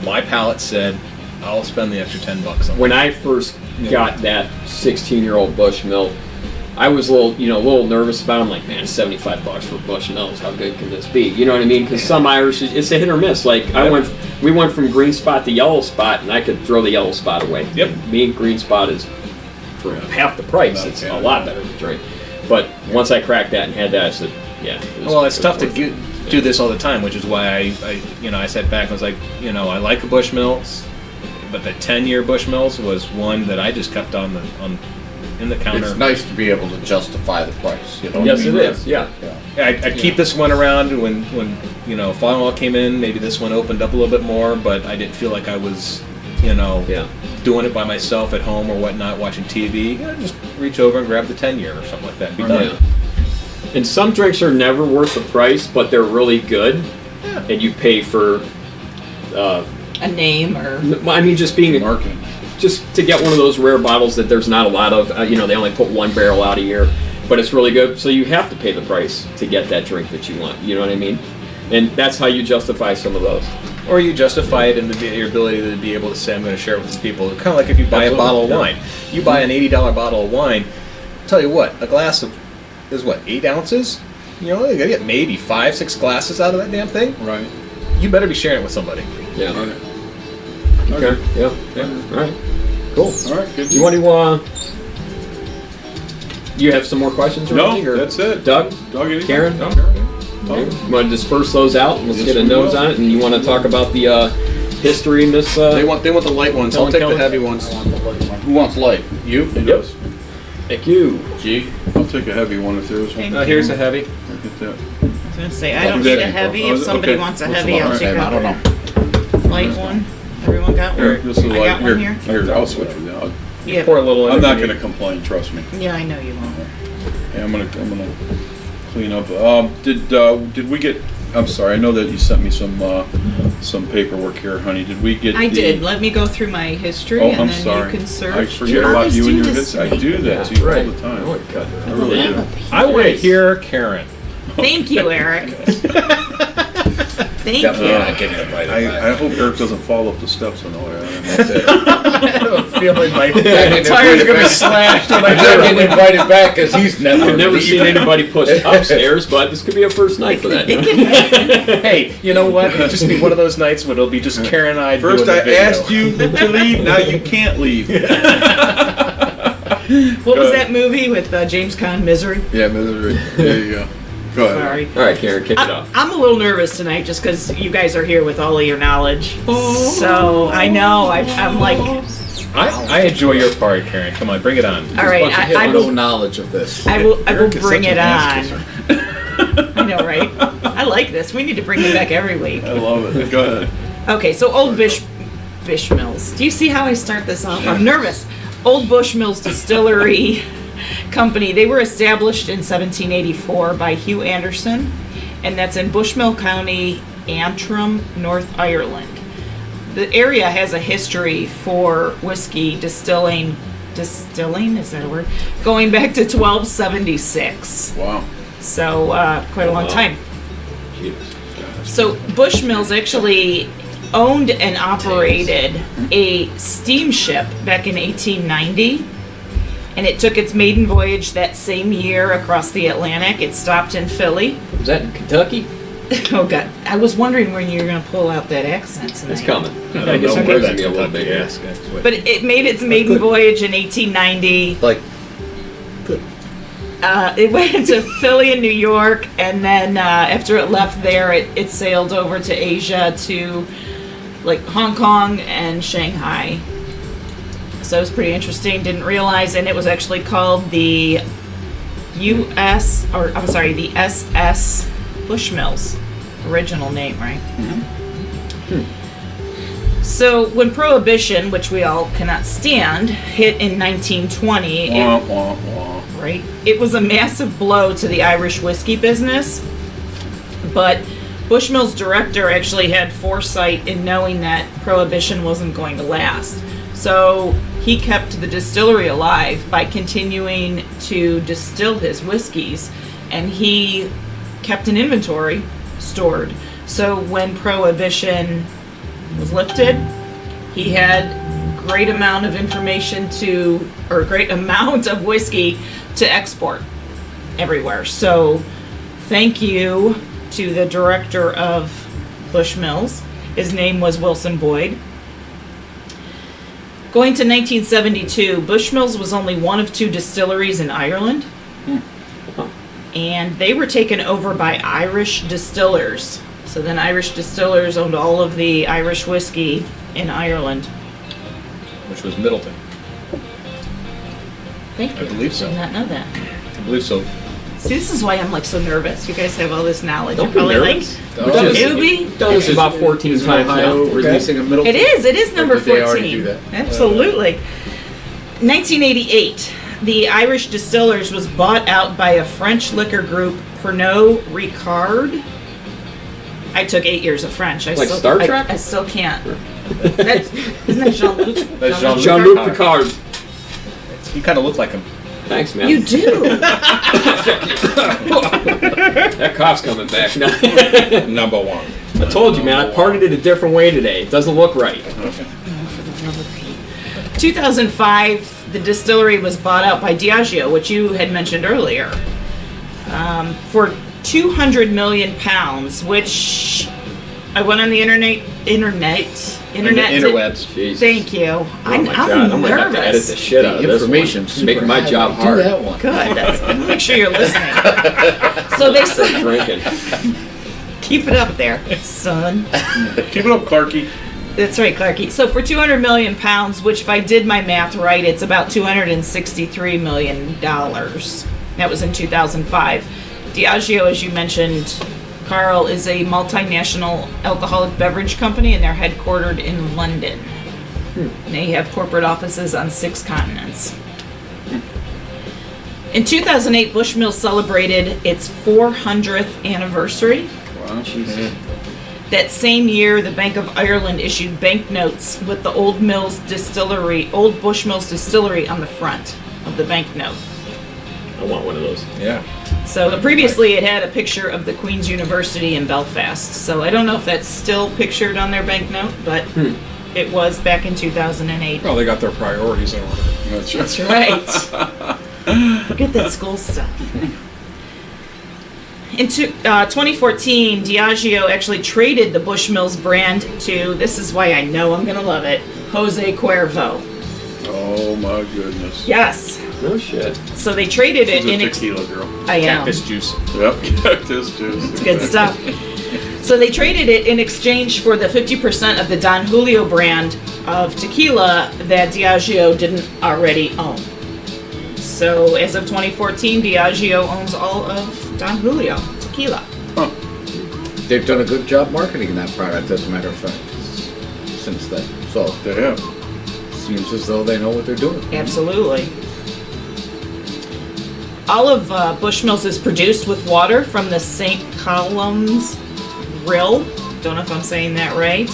S2: my palate said, I'll spend the extra $10 on it.
S5: When I first got that 16-year-old Bushmill, I was a little nervous about it. I'm like, man, $75 for Bushmills. How good can this be? You know what I mean? Because some Irish, it's a hit or miss. Like we went from green spot to yellow spot, and I could throw the yellow spot away.
S2: Yep.
S5: Me and green spot is for half the price. It's a lot better to drink. But once I cracked that and had that, I said, yeah.
S2: Well, it's tough to do this all the time, which is why I sat back and was like, I like the Bushmills, but the 10-year Bushmills was one that I just kept in the counter.
S3: It's nice to be able to justify the price.
S5: Yes, it is. Yeah.
S2: I keep this one around when Fall came in. Maybe this one opened up a little bit more, but I didn't feel like I was, doing it by myself at home or whatnot, watching TV. Just reach over and grab the 10-year or something like that. And be done.
S5: Yeah. And some drinks are never worth the price, but they're really good, and you pay for
S4: a name or.
S5: I mean, just being
S1: marketing.
S5: Just to get one of those rare bottles that there's not a lot of, they only put one barrel out a year, but it's really good, so you have to pay the price to get that drink that you want, you know what I mean? And that's how you justify some of those.
S2: Or you justify it in your ability to be able to say, I'm going to share it with people. Kind of like if you buy a bottle of wine. You buy an $80 bottle of wine, tell you what, a glass is 8 ounces? You're going to get maybe 5-6 glasses out of that damn thing?
S1: Right.
S2: You better be sharing it with somebody.
S5: Yeah.
S1: Right.
S5: Okay. Yeah. All right. Cool.
S1: All right. Good.
S5: You want to? You have some more questions? Or anything, or
S1: that's it.
S5: Doug,
S1: anything?
S5: Karen.
S1: No.
S5: You want to disperse those out and let's
S1: Yes,
S5: get a
S1: we
S5: nose
S1: will.
S5: on it? And you want to talk about the history in this?
S2: They want the light ones. I'll take the heavy ones.
S3: Who wants light? You?
S5: Yep. Thank you.
S3: G?
S1: I'll take a heavy one if there's one.
S2: Here's a heavy.
S1: I'll get that.
S4: I was gonna say I don't
S1: Okay.
S4: need a heavy. If somebody
S1: Okay.
S4: wants a
S1: What's
S4: heavy,
S1: the
S4: I'll
S1: line?
S4: take
S3: I don't
S4: a
S3: know.
S4: light one. Everyone got one.
S1: Here, this is
S4: I
S1: like
S4: got one here.
S1: Here, I'll switch with you.
S4: Yeah.
S2: Pour a little in.
S1: I'm
S2: if
S1: not
S2: you
S1: going to
S2: need.
S1: complain. Trust me.
S4: Yeah, I know you won't.
S1: Yeah, I'm gonna clean up. Did we get? I'm sorry. I know that you sent me some paperwork here, honey. Did we get?
S4: I did. Let me go through my history,
S1: Oh,
S4: and
S1: I'm
S4: then
S1: sorry.
S4: you can search.
S1: I forget about
S4: always
S1: you
S4: do
S1: and your
S4: this
S1: hits.
S4: to
S1: I
S4: me.
S1: do that to you all the time. I really do.
S2: I went here, Karen.
S4: Thank you, Eric. Thank
S3: Definitely
S4: you.
S3: not getting invited back.
S1: I hope Eric doesn't fall up the steps on the way.
S3: That's it.
S2: I have a feeling my
S3: Tire's
S2: tire's going to be slashed when I
S3: I'm not getting invited back because he's never.
S5: I've never seen anybody push upstairs, but this could be a first night for that.
S4: It can happen.
S2: Hey, you know what? It'll just be one of those nights where it'll be just Karen and I
S1: First,
S2: doing
S1: I
S2: the video.
S1: asked you to leave. Now you can't leave.
S4: What was that movie with James Caan, Misery?
S1: Yeah, misery. There you go. Go ahead.
S4: Sorry.
S5: All right, Karen, kick it off.
S4: I'm a little nervous tonight just because you guys are here with all of your knowledge. So I know I'm like,
S2: I enjoy your part, Karen. Come on, bring it on.
S4: all right,
S3: I
S4: I
S3: have no
S4: will
S3: knowledge of this.
S4: I will
S1: Eric is
S4: bring
S1: such
S4: it
S1: an
S4: on.
S1: ass
S4: I know, right? I like this. We need to bring it back every week.
S1: I love it. Go ahead.
S4: Okay, so Old Bushmills. Do you see how I start this off? I'm nervous. Old Bushmills Distillery Company. They were established in 1784 by Hugh Anderson, and that's in Bushmill County, Antrim, North Ireland. The area has a history for whiskey distilling, is that a word? Going back to 1276.
S1: Wow.
S4: So, quite a long time. So, Bushmills actually owned and operated a steamship back in 1890, and it took its maiden voyage that same year across the Atlantic. It stopped in Philly.
S5: Was that in Kentucky?
S4: Oh, God. I was wondering when you were going to pull out that accent tonight.
S5: It's coming.
S2: I
S5: It
S2: don't know where
S5: surprises
S2: that's
S5: me a little
S2: Kentucky
S5: bit.
S2: is.
S4: But it made its maiden voyage in 1890.
S3: Like,
S4: It went into Philly and New York, and then after it left there, it sailed over to Asia to like Hong Kong and Shanghai. So it was pretty interesting. Didn't realize, and it was actually called the the SS Bushmills. Original name, right? So when Prohibition, which we all cannot stand, hit in 1920, right? It was a massive blow to the Irish whiskey business, but Bushmills' director actually had foresight in knowing that Prohibition wasn't going to last. So he kept the distillery alive by continuing to distill his whiskeys, and he kept an inventory stored. So when Prohibition was lifted, he had great amount of great amount of whiskey to export everywhere. So thank you to the director of Bushmills. His name was Wilson Boyd. Going to 1972, Bushmills was only one of 2 distilleries in Ireland. And they were taken over by Irish distillers. So then Irish distillers owned all of the Irish whiskey in Ireland.
S2: Which was Middleton.
S4: Thank you.
S2: I believe so.
S4: Did not know that.
S2: I believe so.
S4: See, this is why I'm like so nervous. You guys have all this knowledge.
S5: Don't
S4: You're
S5: be
S4: probably
S5: nervous.
S4: like,
S3: Which is-
S4: newbie.
S5: Done this about 14
S3: Is
S5: times
S3: Ohio
S5: now.
S3: releasing a Middleton?
S4: It is number
S3: Or did they already
S4: 14.
S3: do that?
S4: Absolutely. 1988, the Irish Distillers was bought out by a French liquor group, Pernod Ricard. I took 8 years of French.
S5: Like Star Trek?
S4: I still can't. Isn't that Jean-Luc?
S2: That's Jean-Luc
S5: Jean-Luc Picard.
S2: You kind of look like him.
S5: Thanks, man.
S4: You do.
S5: That cough's coming back. No.
S6: Number one.
S5: I told you, man. I partied it a different way today. It doesn't look right.
S4: 2005, the distillery was bought out by Diageo, which you had mentioned earlier, for 200 million pounds, which I went on the internet.
S2: Interwebs.
S5: Jeez.
S4: Thank you.
S5: Oh
S4: I'm
S5: my God. I'm gonna have to edit
S4: nervous.
S5: the shit out of
S3: The
S5: this one.
S3: information.
S5: It's making my job
S3: Do
S5: hard.
S3: that one.
S4: Good. Make sure you're listening. So they said,
S5: Drinking.
S4: keep it up there, son.
S1: Keep it up, Clarky.
S4: That's right, Clarky. So for 200 million pounds, which if I did my math right, it's about $263 million. That was in 2005. Diageo, as you mentioned, Carl, is a multinational alcoholic beverage company, and they're headquartered in London. And they have corporate offices on 6 continents. In 2008, Bushmills celebrated its 400th anniversary.
S1: Wow.
S4: That same year, the Bank of Ireland issued banknotes with the Old Bushmills Distillery on the front of the banknote.
S5: I want one of those.
S2: Yeah.
S4: So previously it had a picture of the Queen's University in Belfast. So I don't know if that's still pictured on their banknote, but it was back in 2008.
S6: Well, they got their priorities in order.
S1: That's
S4: Right. Forget that school stuff. In 2014, Diageo actually traded the Bushmills brand to, this is why I know I'm going to love it, Jose Cuervo.
S1: Oh my goodness.
S4: Yes.
S5: No shit.
S4: So they traded it
S1: She's
S4: in...
S1: a tequila girl.
S4: I am.
S2: Cactus juice.
S1: Yep. Cactus juice.
S4: It's good stuff. So they traded it in exchange for the 50% of the Don Julio brand of tequila that Diageo didn't already own. So as of 2014, Diageo owns all of Don Julio tequila.
S1: Huh.
S3: They've done a good job marketing that product, as a matter of fact, since then. So
S1: They have.
S3: seems as though they know what they're doing.
S4: Absolutely. All of Bushmills is produced with water from the St. Columb's Rill. Don't know if I'm saying that right.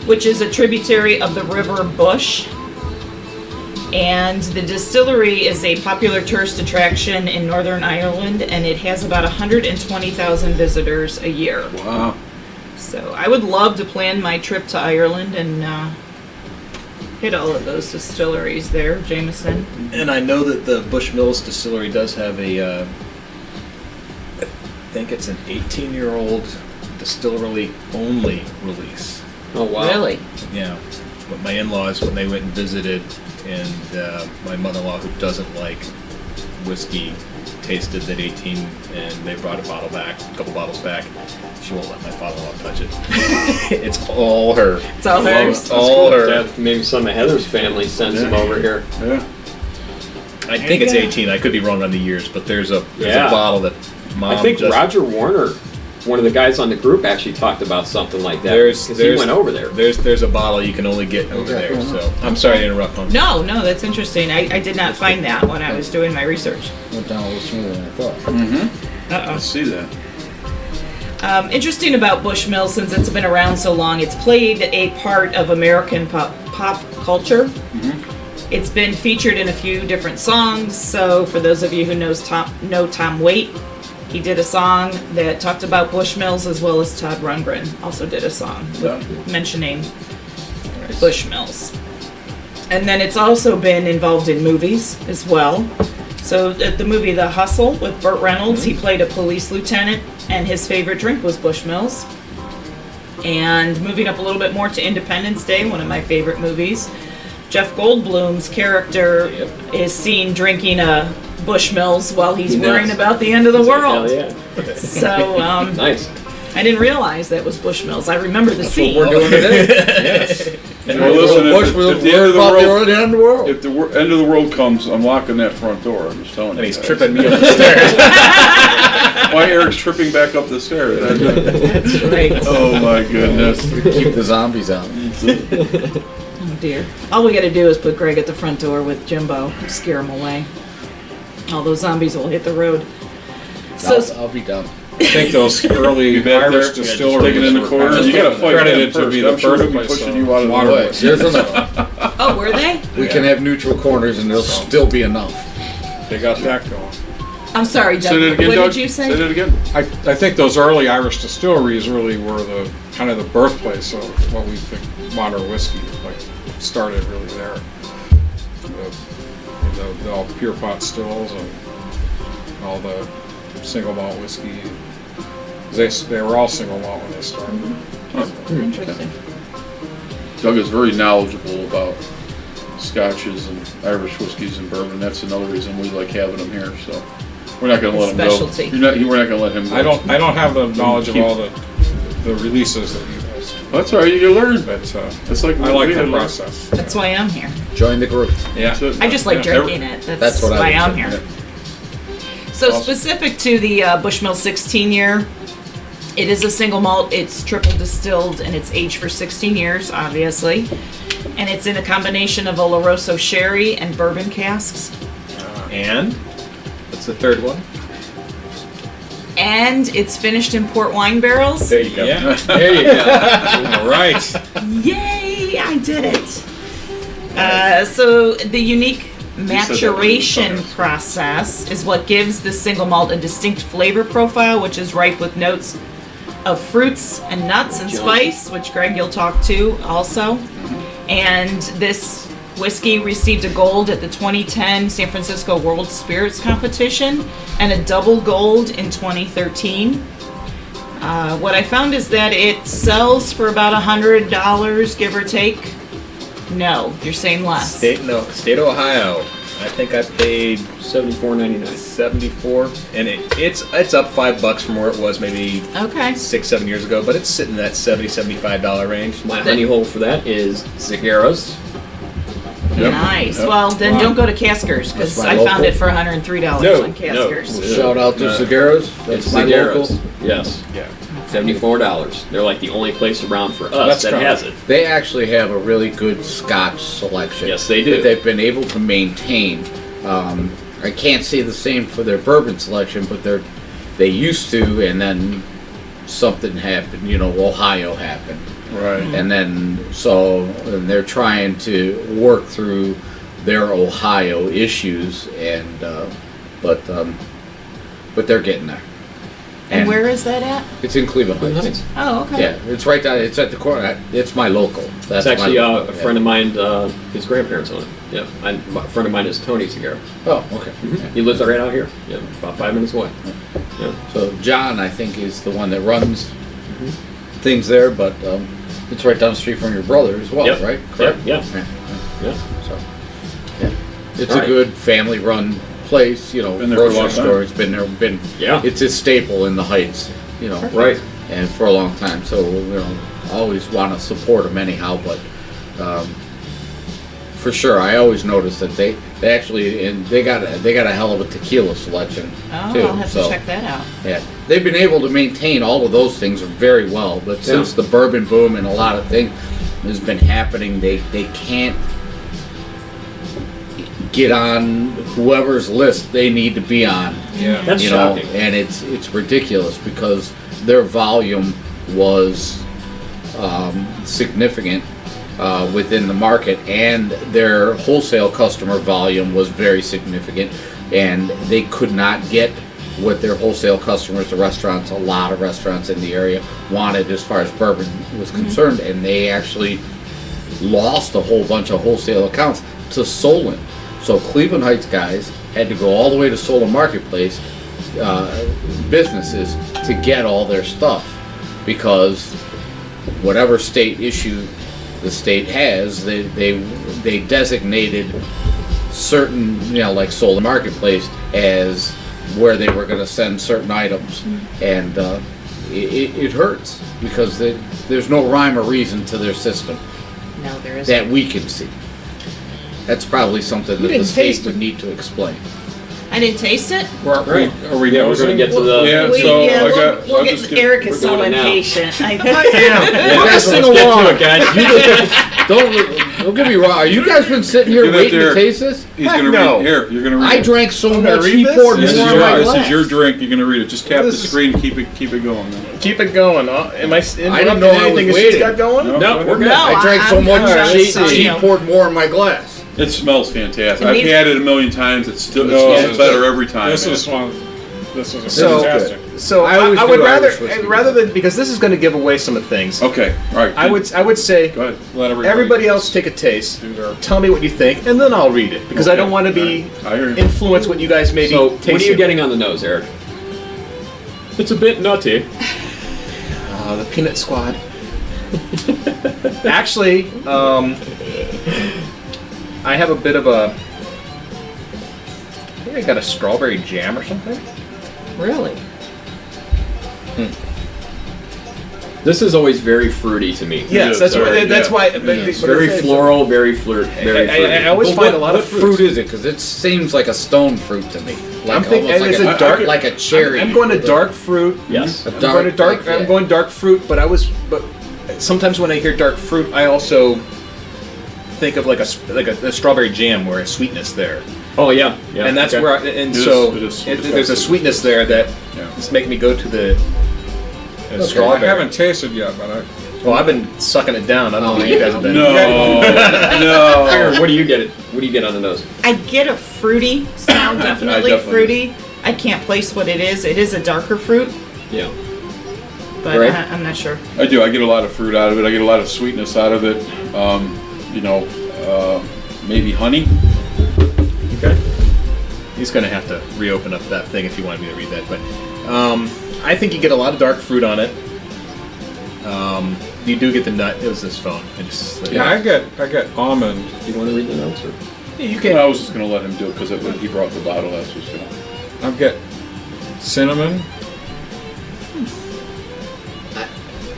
S4: Which is a tributary of the River Bush. And the distillery is a popular tourist attraction in Northern Ireland, and it has about 120,000 visitors a year.
S1: Wow.
S4: So I would love to plan my trip to Ireland and hit all of those distilleries there, Jameson.
S2: And I know that the Bushmills distillery does have a, I think it's an 18-year-old distillery only release.
S5: Oh wow.
S4: Really?
S2: Yeah. But my in-laws, when they went and visited, and my mother-in-law, who doesn't like whiskey, tasted that 18, and they brought a couple bottles back. She won't let my father-in-law touch it. It's all her.
S4: It's all hers.
S2: It's all her.
S5: Jeff, maybe some of Heather's family sends them over here.
S1: Yeah.
S2: I think it's 18. I could be wrong on the years, but there's a
S5: Yeah.
S2: bottle that Mom
S5: I think
S2: just,
S5: Roger Warner, one of the guys on the group, actually talked about something like that.
S2: There's-
S5: 'cause he
S2: there's-
S5: went over there.
S2: There's a bottle you can only get over there. So I'm sorry to interrupt, Mom.
S4: No, that's interesting. I did not find that when I was doing my research.
S3: Went down a little smoother than I thought.
S1: I
S4: Uh-oh.
S1: see that.
S4: Interesting about Bushmills, since it's been around so long, it's played a part of American pop culture. It's been featured in a few different songs. So for those of you who know Tom Waite, he did a song that talked about Bushmills, as well as Todd Rundgren also did a song mentioning Bushmills. And then it's also been involved in movies as well. So at the movie The Hustle with Burt Reynolds, he played a police lieutenant, and his favorite drink was Bushmills. And moving up a little bit more to Independence Day, one of my favorite movies, Jeff Goldblum's character is seen drinking a Bushmills while he's worrying about the end of the world.
S5: Hell yeah.
S4: So
S5: Nice.
S4: I didn't realize that was Bushmills. I remember the scene.
S3: We're doing today.
S2: Yes.
S1: Well, listen,
S3: Bush
S1: if
S3: will
S1: the end of the
S3: about
S1: world,
S3: the end of the world.
S1: if the end of the world comes, I'm locking that front door. I'm just telling you.
S2: And he's
S1: guys.
S2: tripping me up the stairs.
S1: Why Eric's tripping back up the stairs?
S4: That's right.
S1: Oh my goodness.
S3: Keep the zombies out.
S4: Oh dear. All we gotta do is put Greg at the front door with Jimbo, scare him away. All those zombies will hit the road. So
S3: I'll be done.
S6: I think those early
S1: back
S6: Irish
S1: there? Yeah, just
S6: distilleries
S1: taking in the
S6: were
S1: corner.
S6: kind
S1: You gotta
S6: of
S1: fight
S6: credited
S1: them
S6: to be
S1: first.
S6: the
S1: I'm sure they'll be
S6: birthplace
S1: pushing
S6: of
S1: you out of the
S6: water
S1: way.
S6: whiskey.
S3: There's enough.
S4: oh, were they?
S3: We can have neutral corners and there'll still be enough.
S6: They got that going.
S4: I'm sorry, Doug.
S1: Say that again,
S4: what
S1: Doug.
S4: did you say?
S1: Say that again.
S6: I think those early Irish distilleries really were the kind of the birthplace of what we think modern whiskey like started really there. The all pure pot stills and all the single malt whiskey. They were all single malt when they started.
S4: Interesting.
S1: Doug is very knowledgeable about scotches and Irish whiskeys and bourbon. That's another reason we like having him here. So we're not going to let him
S4: Specialty.
S1: go. We're not going to let him go.
S6: I don't have the knowledge of all the releases that you guys.
S1: That's all right. You can learn.
S6: But
S1: It's like
S6: I like
S1: we
S6: the
S1: had learned.
S6: process.
S4: That's why I'm here.
S3: Join the group.
S6: Yeah.
S1: That's it.
S4: I just like
S1: Yeah.
S4: drinking it.
S3: That's what I
S4: why
S3: would
S4: I'm
S3: say,
S4: here.
S1: yeah.
S4: So
S1: Awesome.
S4: specific to the Bushmill 16 year, it is a single malt. It's triple distilled and it's aged for 16 years, obviously. And it's in a combination of Oloroso sherry and bourbon casks.
S2: And what's the third one?
S4: And it's finished in port wine barrels.
S2: There you go.
S6: Yeah.
S2: There you go. All right.
S4: Yay, I did it. So the unique maturation process is what gives the single malt a distinct flavor profile, which is ripe with notes of fruits and nuts and spice, which Greg you'll talk to also. And this whiskey received a gold at the 2010 San Francisco World Spirits Competition and a double gold in 2013. What I found is that it sells for about $100, give or take. No, you're saying less.
S2: State of Ohio. I think I paid
S5: $74.99.
S2: 74, and it's up $5 from where it was maybe
S4: Okay.
S2: 6-7 years ago, but it's sitting in that $70-$75 range.
S5: My honey hole for that is Zagaras.
S1: Yep.
S4: Nice.
S1: Yep.
S4: Well, then don't go to Caskers because
S3: That's my
S4: I found
S3: local.
S4: it for $103 on Caskers.
S3: Shout out to Zagaras. That's
S5: It's
S3: my
S5: Zagaras.
S3: local.
S5: Yes.
S6: Yeah.
S5: $74. They're like the only place around for us
S6: That's
S5: that
S6: common.
S5: has it.
S3: They actually have a really good Scotch selection.
S5: Yes, they do.
S3: That they've been able to maintain. I can't say the same for their bourbon selection, but they used to, and then something happened. Ohio happened,
S1: Right.
S3: and then and they're trying to work through their Ohio issues, and but they're getting there.
S4: And where is that at?
S3: It's in Cleveland Heights.
S4: Oh, okay.
S3: Yeah, it's right down. It's at the corner. It's my local. That's
S5: It's actually
S3: my
S5: a friend of mine, his grandparents own it. Yeah, a friend of mine is Tony Zagara.
S3: Oh, okay.
S5: He lives right out here. Yeah, about 5 minutes away. Yeah.
S3: So John, I think, is the one that runs things there, but it's right down the street from your brother as well,
S5: Yep.
S3: right?
S5: Yep, yeah.
S3: Yeah.
S5: Yeah.
S3: So, yeah, it's
S5: All
S3: a
S5: right.
S3: good family-run place,
S1: Been there for a long
S3: grocery
S1: time.
S3: store. It's been there,
S5: Yeah.
S3: it's a staple in the Heights,
S5: Right.
S3: and for a long time. So, always want to support them anyhow, but, for sure, I always notice that they actually, and they got a hell of a tequila selection
S4: Oh,
S3: too.
S4: I'll have
S3: so,
S4: to check that out.
S3: yeah, they've been able to maintain all of those things very well, but since the bourbon boom and a lot of things has been happening, they can't get on whoever's list they need to be on.
S6: Yeah.
S5: That's
S3: you know,
S5: shocking.
S3: and it's ridiculous because their volume was significant within the market, and their wholesale customer volume was very significant, and they could not get what their wholesale customers, the restaurants, a lot of restaurants in the area wanted as far as bourbon was concerned, and they actually lost a whole bunch of wholesale accounts to Solon. So Cleveland Heights guys had to go all the way to Solon Marketplace businesses to get all their stuff, because whatever state issue the state has, they designated certain, like Solon Marketplace as where they were going to send certain items, and it hurts because there's no rhyme or reason to their system
S4: No, there isn't.
S3: that we can see. That's probably something that the
S2: didn't
S3: state
S2: taste
S3: would
S2: it.
S3: need to explain.
S4: I didn't taste it.
S6: Are we
S5: Yeah, we're
S6: nosing?
S5: gonna get to the.
S1: Yeah,
S4: We-
S1: so
S4: yeah,
S1: I got.
S4: we'll
S1: I'll
S4: get
S1: just give-
S4: Eric is
S5: we're
S4: so
S5: going now.
S4: impatient.
S3: Yeah,
S5: Let's
S3: sing
S5: get to
S3: along.
S5: it, guys.
S3: Don't get me wrong. Are you guys been sitting here
S1: Give it
S3: waiting
S1: there.
S3: to taste this?
S1: He's
S2: Heck
S1: gonna
S2: no.
S1: read. Here, you're gonna read.
S3: I
S1: it.
S3: drank so
S2: gonna
S3: much
S2: read
S3: he
S2: this?
S3: poured
S1: This is
S3: more
S1: your.
S3: in my
S1: This is
S3: glass.
S1: your drink. You're gonna read it. Just tap the
S2: This is-
S1: screen. Keep it going. Man.
S2: Keep it going. Am I interrupting
S3: I didn't know I was
S2: anything that she's
S3: waiting.
S2: got going?
S1: No.
S5: No, we're good.
S4: No,
S3: I drank so
S4: I'm
S3: much
S4: trying
S3: she,
S4: to
S3: she
S4: tell you.
S3: poured more in my glass.
S1: It smells fantastic.
S4: And
S1: I've
S4: these-
S1: had it a million times. It still
S6: No,
S1: smells
S6: this-
S1: better every time.
S6: This
S1: man.
S6: is one. This is
S2: So-
S6: fantastic.
S2: So
S3: I
S2: I,
S3: always
S2: would
S3: do
S2: rather
S3: Irish whiskey.
S2: rather than, because this is going to give away some of the things.
S1: Okay. All right.
S2: I would say
S1: Go ahead.
S6: Let
S2: everybody else take a taste.
S6: do their.
S2: Tell me what you think, and then I'll read it because I
S1: Okay.
S2: don't want to be
S1: I hear you.
S2: influence what you guys maybe
S5: So,
S2: taste.
S5: what are you getting on the nose, Eric? It's a bit nutty.
S2: The Peanut Squad. Actually, I have a bit of a. I think I got a strawberry jam or something.
S4: Really?
S5: This is always very fruity to me.
S2: Yes,
S1: is,
S2: that's why.
S1: alright,
S2: That's
S1: yeah.
S2: why.
S1: It's
S5: Very floral, very fruity.
S2: I always
S3: But
S2: find a lot
S3: what
S2: of
S3: fruit is it? Because it seems like a stone fruit to me. Like
S2: I'm thinking
S3: almost
S2: it's
S3: like
S2: a dark-
S3: like a cherry.
S2: I'm going to dark fruit.
S5: Yes.
S3: A
S2: I'm going to dark.
S3: like, yeah.
S2: I'm going dark fruit, but sometimes when I hear dark fruit, I also think of like a strawberry jam where a sweetness there,
S5: Oh yeah. Yeah.
S2: and that's
S5: okay.
S2: where
S1: It
S2: there's a sweetness there that
S1: Yeah.
S2: is making me go to the
S6: I
S2: strawberry.
S6: haven't tasted yet, but
S2: Well, I've been sucking it down. I don't know what you guys have been.
S1: No. No.
S5: Aaron, what do you get? What do you get on the nose?
S4: I get a fruity sound, definitely,
S1: definitely-
S4: fruity. I can't place what it is. It is a darker fruit,
S5: Yeah.
S4: but
S5: Right.
S4: I'm not sure.
S1: I do. I get a lot of fruit out of it. I get a lot of sweetness out of it. Maybe honey.
S2: Okay. He's going to have to reopen up that thing if you want me to read that. But I think you get a lot of dark fruit on it. You do get the nut. It was this phone.
S6: yeah, I get almond.
S5: Do you want to read the notes? Or?
S2: You
S1: I
S2: can.
S1: was just gonna let him do it because when he brought the bottle, that's what's gonna.
S6: I get cinnamon.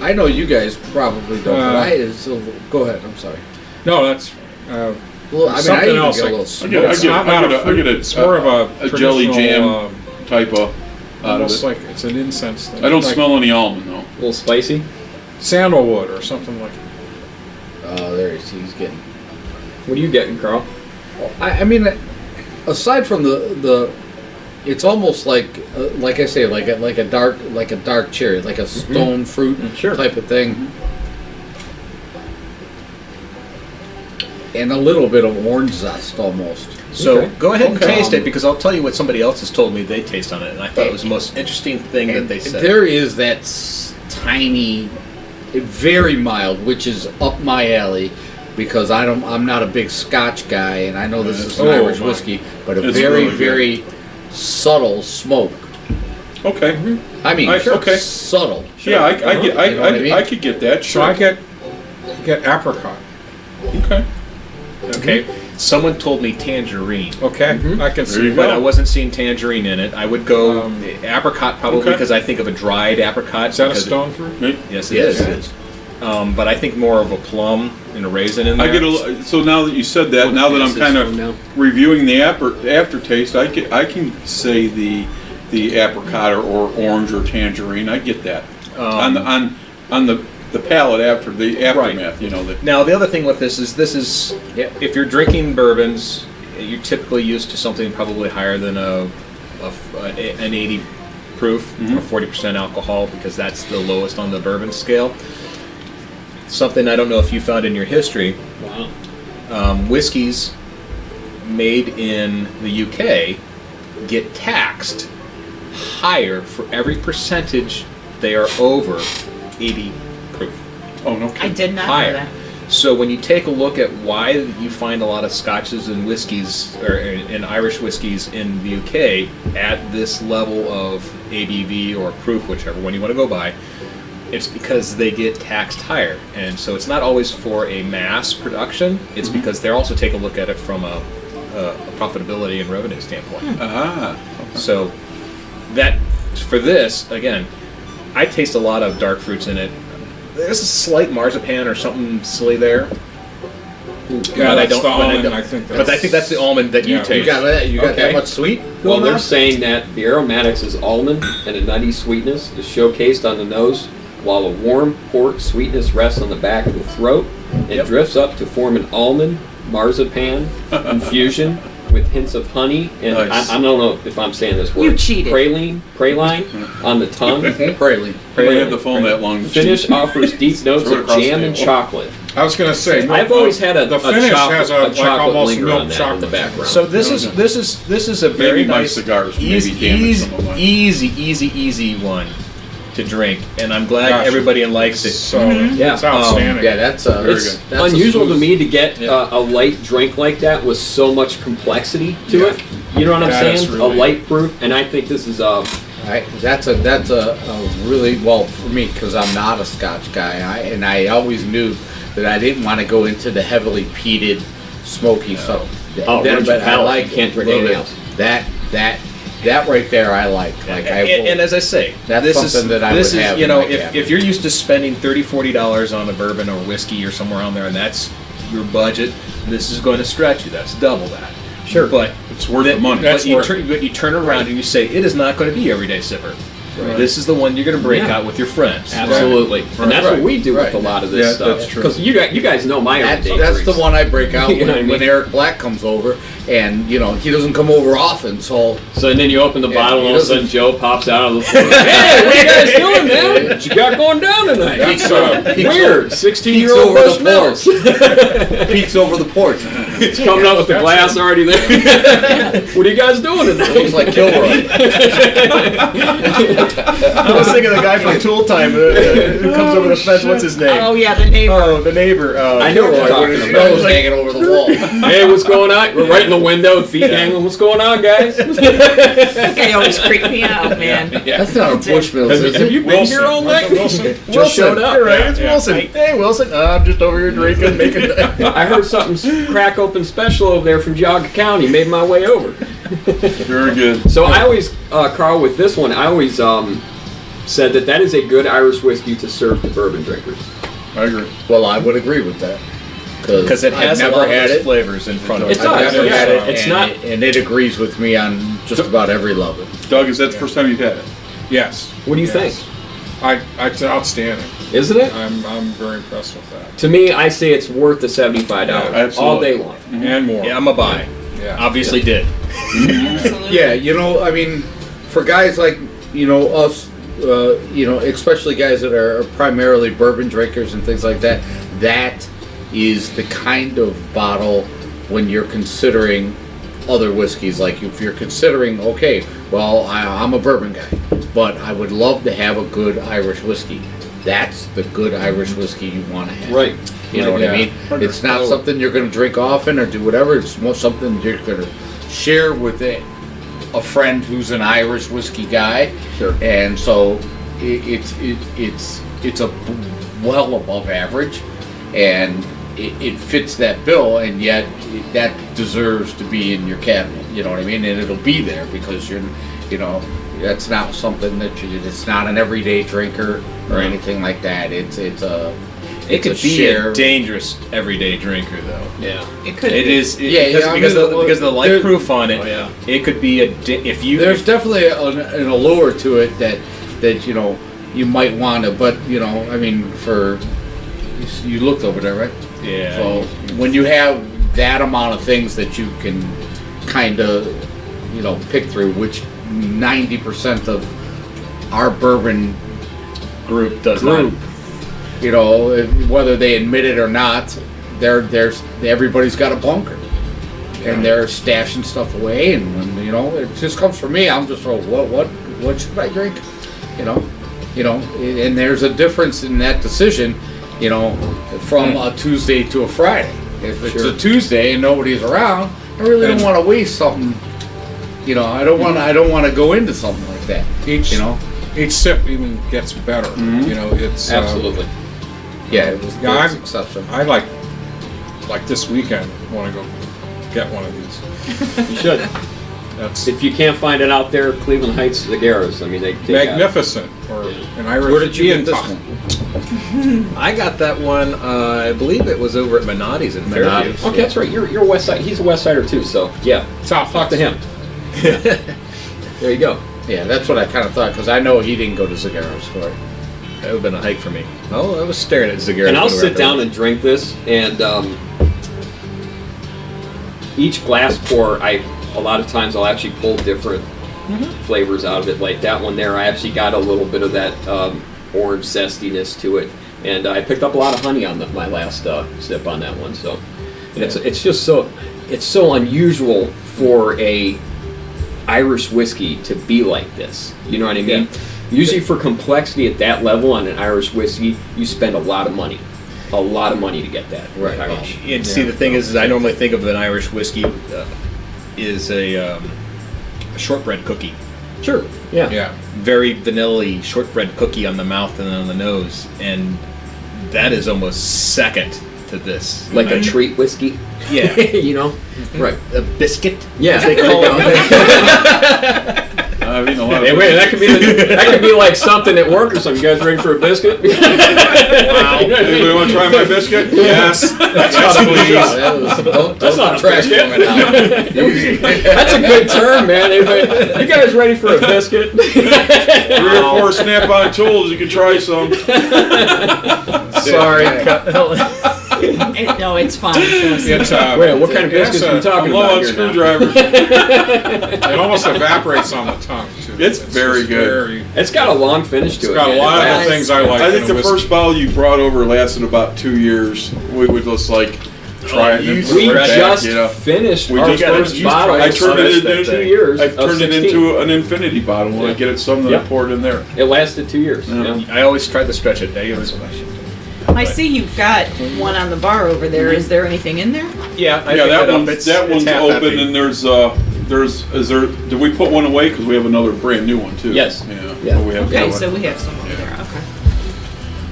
S3: I know you guys probably don't, but
S6: Uh,
S3: so go ahead. I'm sorry.
S6: No, that's.
S3: Well, I mean, I
S6: Something
S3: even
S6: else,
S3: get a
S6: like-
S3: little
S1: I
S3: smoke.
S1: get
S6: It's not a
S1: I
S6: fruit,
S1: get a
S6: it's more of
S1: a jelly
S6: traditional,
S1: jam type of out of
S6: almost
S1: it.
S6: like it's an incense thing.
S1: I don't
S6: like
S1: smell any almond though.
S5: A little spicy.
S6: sandalwood or something like.
S3: Oh, there he's getting.
S5: What are you getting, Carl?
S3: I mean, aside from the, it's almost like I say, like a dark cherry, like a stone fruit
S5: Sure.
S3: type of thing, and a little bit of orange zest almost.
S2: So
S5: Okay.
S2: go ahead and
S3: Okay.
S2: taste it because I'll tell you what somebody else has told me they taste on it, and I thought it was the most interesting thing that they said.
S3: There is that tiny, very mild, which is up my alley, because I'm not a big Scotch guy, and I know this is an
S1: Oh,
S3: Irish
S1: my.
S3: whiskey, but a
S1: It's
S3: very
S1: really good.
S3: very subtle smoke.
S1: Okay.
S3: I mean,
S1: Okay.
S3: subtle.
S1: Yeah, I get.
S3: You know what I mean?
S1: I could get that.
S6: So
S1: Sure.
S6: I get apricot.
S1: Okay.
S2: Okay, someone told me tangerine.
S6: Okay, I can
S1: There
S6: see
S1: you
S6: that.
S2: But I wasn't seeing tangerine in it. I would go apricot probably
S1: okay.
S2: because I think of a dried apricot.
S6: Is that a
S2: because
S6: stone fruit?
S2: Yes, it
S3: Yes,
S2: is.
S3: it is.
S2: But I think more of a plum and a raisin in there.
S1: I get so now that you said that, now that I'm kind of reviewing the aftertaste, I can say the apricot or orange or tangerine. I get that on the palate after the aftermath. You know that.
S2: Now the other thing with this is if you're drinking bourbons, you're typically used to something probably higher than an 80 proof or 40% alcohol because that's the lowest on the bourbon scale. Something I don't know if you found in your history.
S5: Wow.
S2: Whiskeys made in the UK get taxed higher for every percentage they are over 80 proof.
S1: Oh no.
S4: I
S1: Kidding.
S4: did not know
S2: Higher.
S4: that.
S2: So when you take a look at why you find a lot of scotches and whiskeys or and Irish whiskeys in the UK at this level of ABV or proof, whichever one you want to go by, it's because they get taxed higher. And so it's not always for a mass production. It's because they also take a look at it from a profitability and revenue standpoint.
S1: Ah.
S2: So that for this, again, I taste a lot of dark fruits in it. There's a slight marzipan or something silly there.
S6: Yeah,
S2: But I
S6: that's
S2: don't-
S6: the
S2: but I
S6: almond.
S2: don't-
S6: I think
S2: But I think that's the almond that you
S6: Yeah.
S2: taste.
S3: You got that? You got
S2: Okay.
S3: that much sweet?
S5: Well,
S3: going
S5: they're
S3: on?
S5: saying that the aromatics is almond and a nutty sweetness is showcased on the nose, while a warm port sweetness rests on the back of the throat and drifts up to form an almond marzipan infusion with hints of honey and
S1: Nice.
S5: I don't know if I'm saying this word.
S4: You cheated.
S5: Praline on the tongue.
S3: Praline.
S1: I had the phone that long.
S5: Finish offers deep notes
S1: Throw it
S5: of
S1: across the
S5: jam and
S1: table.
S5: chocolate.
S6: I was gonna say.
S5: I've always had a
S6: the finish
S5: chocolate,
S6: has
S5: a
S6: like
S5: chocolate
S6: almost
S5: linger
S6: milk
S5: on that
S6: chocolate
S5: in the background.
S2: So this is a very
S1: Maybe my
S2: nice,
S1: cigars maybe
S2: easy,
S1: damage some of mine.
S2: easy one to drink, and I'm glad
S6: Gosh,
S2: everybody likes it.
S6: So
S5: Yeah.
S6: it's outstanding.
S3: Yeah, that's
S5: It's
S3: that's a
S5: unusual to
S3: smooth-
S5: me to get a light drink like that with so much complexity to it. You know what I'm
S6: That is
S5: saying?
S6: really-
S5: A light proof, and I think this is
S3: That's a really well for me because I'm not a Scotch guy, and I always knew that I didn't want to go into the heavily peated, smoky stuff.
S5: Oh,
S3: Then-
S5: once you
S3: but I
S5: palate,
S3: like
S5: you can't drink
S3: a little
S5: anything
S3: bit- That right there, I like. Like I will,
S2: And as I say,
S3: That's
S2: this
S3: something
S2: is
S3: that I
S2: this
S3: would
S2: is
S3: have
S2: you
S3: in
S2: know
S3: my
S2: if
S3: cabinet.
S2: you're used to spending $30-$40 on a bourbon or whiskey or somewhere on there, and that's your budget, this is going to stretch you. That's double that.
S3: Sure.
S2: But
S1: It's worth the money.
S2: But you turn around and you say it is not going to be everyday sipper. This is the one you're going to break
S5: Yeah.
S2: out with your friends.
S5: absolutely, and that's what
S3: Right.
S5: we do with
S3: Right.
S5: a lot of this
S1: Yeah,
S5: stuff.
S1: that's true.
S5: Because you guys know my everyday
S3: that's the
S5: drinks.
S3: one I break out
S5: You know what I
S3: when
S5: mean?
S3: Eric Black comes over, and he doesn't come over often, so
S5: So then you open the
S3: Yeah,
S5: bottle,
S3: he
S5: and all of a sudden
S3: doesn't-
S5: Joe pops out of the floor. Hey, what you guys doing, man? What you got going down tonight?
S3: Peeks
S5: Weird. 16-year-old
S3: over the
S5: Bushmills.
S3: peeks over the porch.
S5: He's coming up with the glass already there. What are you guys doing tonight?
S3: Looks like Kilroy.
S2: I was thinking of the guy from Tool Time who comes over the fence. What's his name?
S4: Oh yeah, the neighbor.
S2: Oh, the neighbor.
S5: I know what you're talking
S3: His
S5: about.
S3: nose hanging over the wall.
S5: Hey, what's going on? We're right in the window, feet hanging. What's going on, guys?
S4: That guy always creeped me out, man.
S3: That's not a Bushmills, is
S5: Have
S3: it?
S5: you been here all night?
S6: Wilson.
S5: Just showed up.
S2: You're right. It's Wilson. Hey, Wilson. I'm just over here drinking, making.
S5: I heard something crack open special over there from Geauga County. Made my way over.
S1: Very good.
S5: So I always, Carl, with this one, I always said that is a good Irish whiskey to serve to bourbon drinkers.
S1: I agree.
S3: Well, I would agree with that.
S2: Because it has
S3: I've
S2: a
S3: never
S2: lot of
S3: had
S2: those
S3: it.
S2: flavors in front of
S5: It
S2: it.
S5: does.
S3: I've never
S5: yeah.
S3: had it,
S5: It's
S3: and
S5: not-
S3: and it agrees with me on just about every level.
S1: Doug, is that the first time you've had it?
S6: Yes.
S5: What do you
S6: Yes.
S5: think?
S6: It's outstanding.
S5: Isn't it?
S6: I'm very impressed with that.
S5: To me, I say it's worth the $75
S1: Yeah,
S5: all
S1: absolutely.
S5: day long.
S6: And more.
S2: Yeah, I'm a buy.
S6: Yeah.
S2: Obviously did.
S4: Absolutely.
S3: Yeah, I mean, for guys like us, especially guys that are primarily bourbon drinkers and things like that, that is the kind of bottle when you're considering other whiskeys. Like if you're considering, okay, well, I'm a bourbon guy, but I would love to have a good Irish whiskey. That's the good Irish whiskey you want to have.
S5: Right.
S3: You know what I mean? It's not something you're going to drink often or do whatever. It's more something you're going to share with a friend who's an Irish whiskey guy.
S5: Sure.
S3: And so it's a well above average, and it fits that bill, and yet that deserves to be in your cabinet. You know what I mean? And it'll be there because that's not something it's not an everyday drinker or anything like that. It
S2: could be a dangerous everyday drinker, though.
S5: Yeah.
S4: It could.
S2: It
S4: be.
S2: is because of the light proof on it.
S5: Oh, yeah.
S2: It could be
S3: There's definitely an allure to it that you might want to, but I mean, you looked over there, right?
S2: Yeah.
S3: So when you have that amount of things that you can kind of pick through, which 90% of our bourbon
S2: group does
S3: not. Whether they admit it or not, everybody's got a bunker, and they're stashing stuff away. And when it just comes from me, I'm just what should I drink? And there's a difference in that decision, from a Tuesday to a Friday. If it's a Tuesday and nobody's around, I really don't want to waste something. I don't want to go into something like that.
S6: Each sip even gets better. It's
S5: Absolutely.
S3: It was
S6: I'm
S3: exceptional.
S6: I like this weekend want to go get one of these.
S5: You should. If you can't find it out there, Cleveland Heights Cigaros. I mean, they
S6: magnificent or an Irish.
S3: Where did you get this
S6: top.
S3: one?
S2: I got that one. I believe it was over at Minotti's in Fairview.
S5: Okay, that's right. You're a West Side. He's a West Sider too. So yeah,
S6: South
S5: talk to him. There you go.
S3: Yeah, that's what I kind of thought, because I know he didn't go to Cigaros for it.
S2: That would have been a hike for me. Oh, I was staring at cigarettes.
S5: And I'll sit down and drink this, and each glass pour, a lot of times I'll actually pull different flavors out of it. Like that one there, I actually got a little bit of that orange zestiness to it, and I picked up a lot of honey on my last sip on that one. So it's just so unusual for a Irish whiskey to be like this. You know what I mean?
S2: Yeah.
S5: Usually for complexity at that level on an Irish whiskey, you spend a lot of money. A lot of money to get that.
S2: Right. And see, the thing is I normally think of an Irish whiskey is a shortbread cookie.
S5: Sure. Yeah.
S6: Yeah.
S2: Very vanilla-y shortbread cookie on the mouth and on the nose, and that is almost second to this.
S5: Like a treat whiskey.
S2: Yeah.
S5: Right.
S2: A biscuit.
S5: Yeah.
S2: As they call it.
S1: I've eaten a lot of
S5: Hey, wait, that could be like something at work or something. You guys ready for a biscuit?
S1: Wow. Anybody want to try my biscuit? Yes.
S5: That's not a
S3: trash
S5: biscuit.
S3: coming out.
S5: That's a good term, man. Anybody, you guys ready for a biscuit?
S1: 3 or 4 snap-on tools, you can try some.
S2: Sorry.
S4: No, it's fine. Trust me.
S6: It's
S5: Wait, what kind of biscuits are we talking
S1: I'm low
S5: about
S1: on
S5: here now?
S1: screwdrivers.
S6: It almost evaporates on the tongue too.
S1: It's very
S6: just
S1: good.
S5: It's got a long finish to
S6: It's
S5: it.
S6: got a
S5: man.
S6: lot of
S4: Yes.
S6: the things I like.
S1: I
S6: in
S1: think
S6: a
S1: the
S6: whiskey.
S1: first bottle you brought over lasted about 2 years. We would just try it and then put
S5: We
S1: it right
S5: just
S1: back,
S5: finished
S1: We
S5: our
S1: just
S5: first
S1: finished-
S5: bottle.
S1: I turned it into
S5: 2 years.
S1: I turned it
S5: 16.
S1: into an infinity bottle when I get it some that I poured in there.
S5: It lasted 2 years.
S1: Yeah.
S5: Yeah.
S2: I always try to stretch it.
S4: I see you've got one on the bar over there. Is there anything in there?
S2: Yeah, I
S1: Yeah,
S2: picked
S1: that
S2: it up.
S1: one's
S2: It's
S1: open,
S2: half empty.
S1: and did we put one away? Because we have another brand new one too.
S5: Yes.
S1: Yeah.
S5: Yeah.
S1: We have
S4: Okay,
S1: that
S4: so
S1: one.
S4: we have some over there. Okay.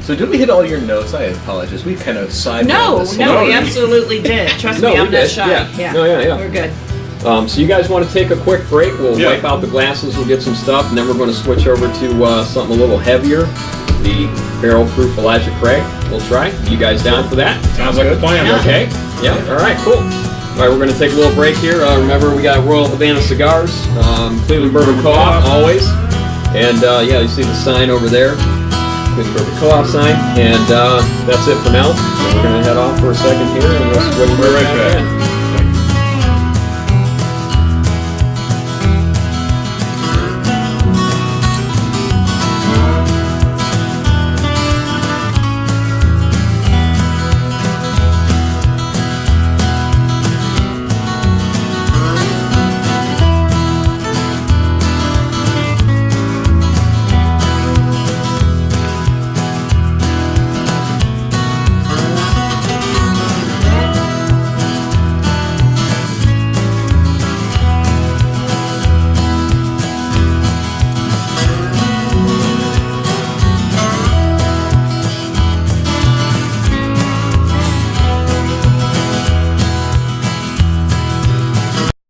S2: So did we hit all your notes? I apologize. We kind of sidelined
S4: No,
S2: this.
S4: no, we
S1: No.
S4: absolutely did. Trust
S5: No,
S4: me,
S5: we
S4: I'm not
S5: did.
S4: shy.
S5: Yeah. No, yeah.
S4: We're good.
S5: So you guys want to take a quick break? We'll
S1: Yeah.
S5: wipe out the glasses, we'll get some stuff, and then we're going to switch over to something a little heavier. The Barrel Proof Elijah Craig. We'll try. You guys down for that?
S6: Sounds like a plan.
S4: Yeah.
S5: Okay. Yeah. All right. Cool. All right. We're going to take a little break here. Remember, we got Royal Havana Cigars, Cleveland Bourbon Co-op, always, and yeah, you see the sign over there, Cleveland Bourbon Co-op sign, and that's it for now. So we're going to head off for a second here, and we'll switch
S1: We'll be right
S5: back
S1: back.
S5: in.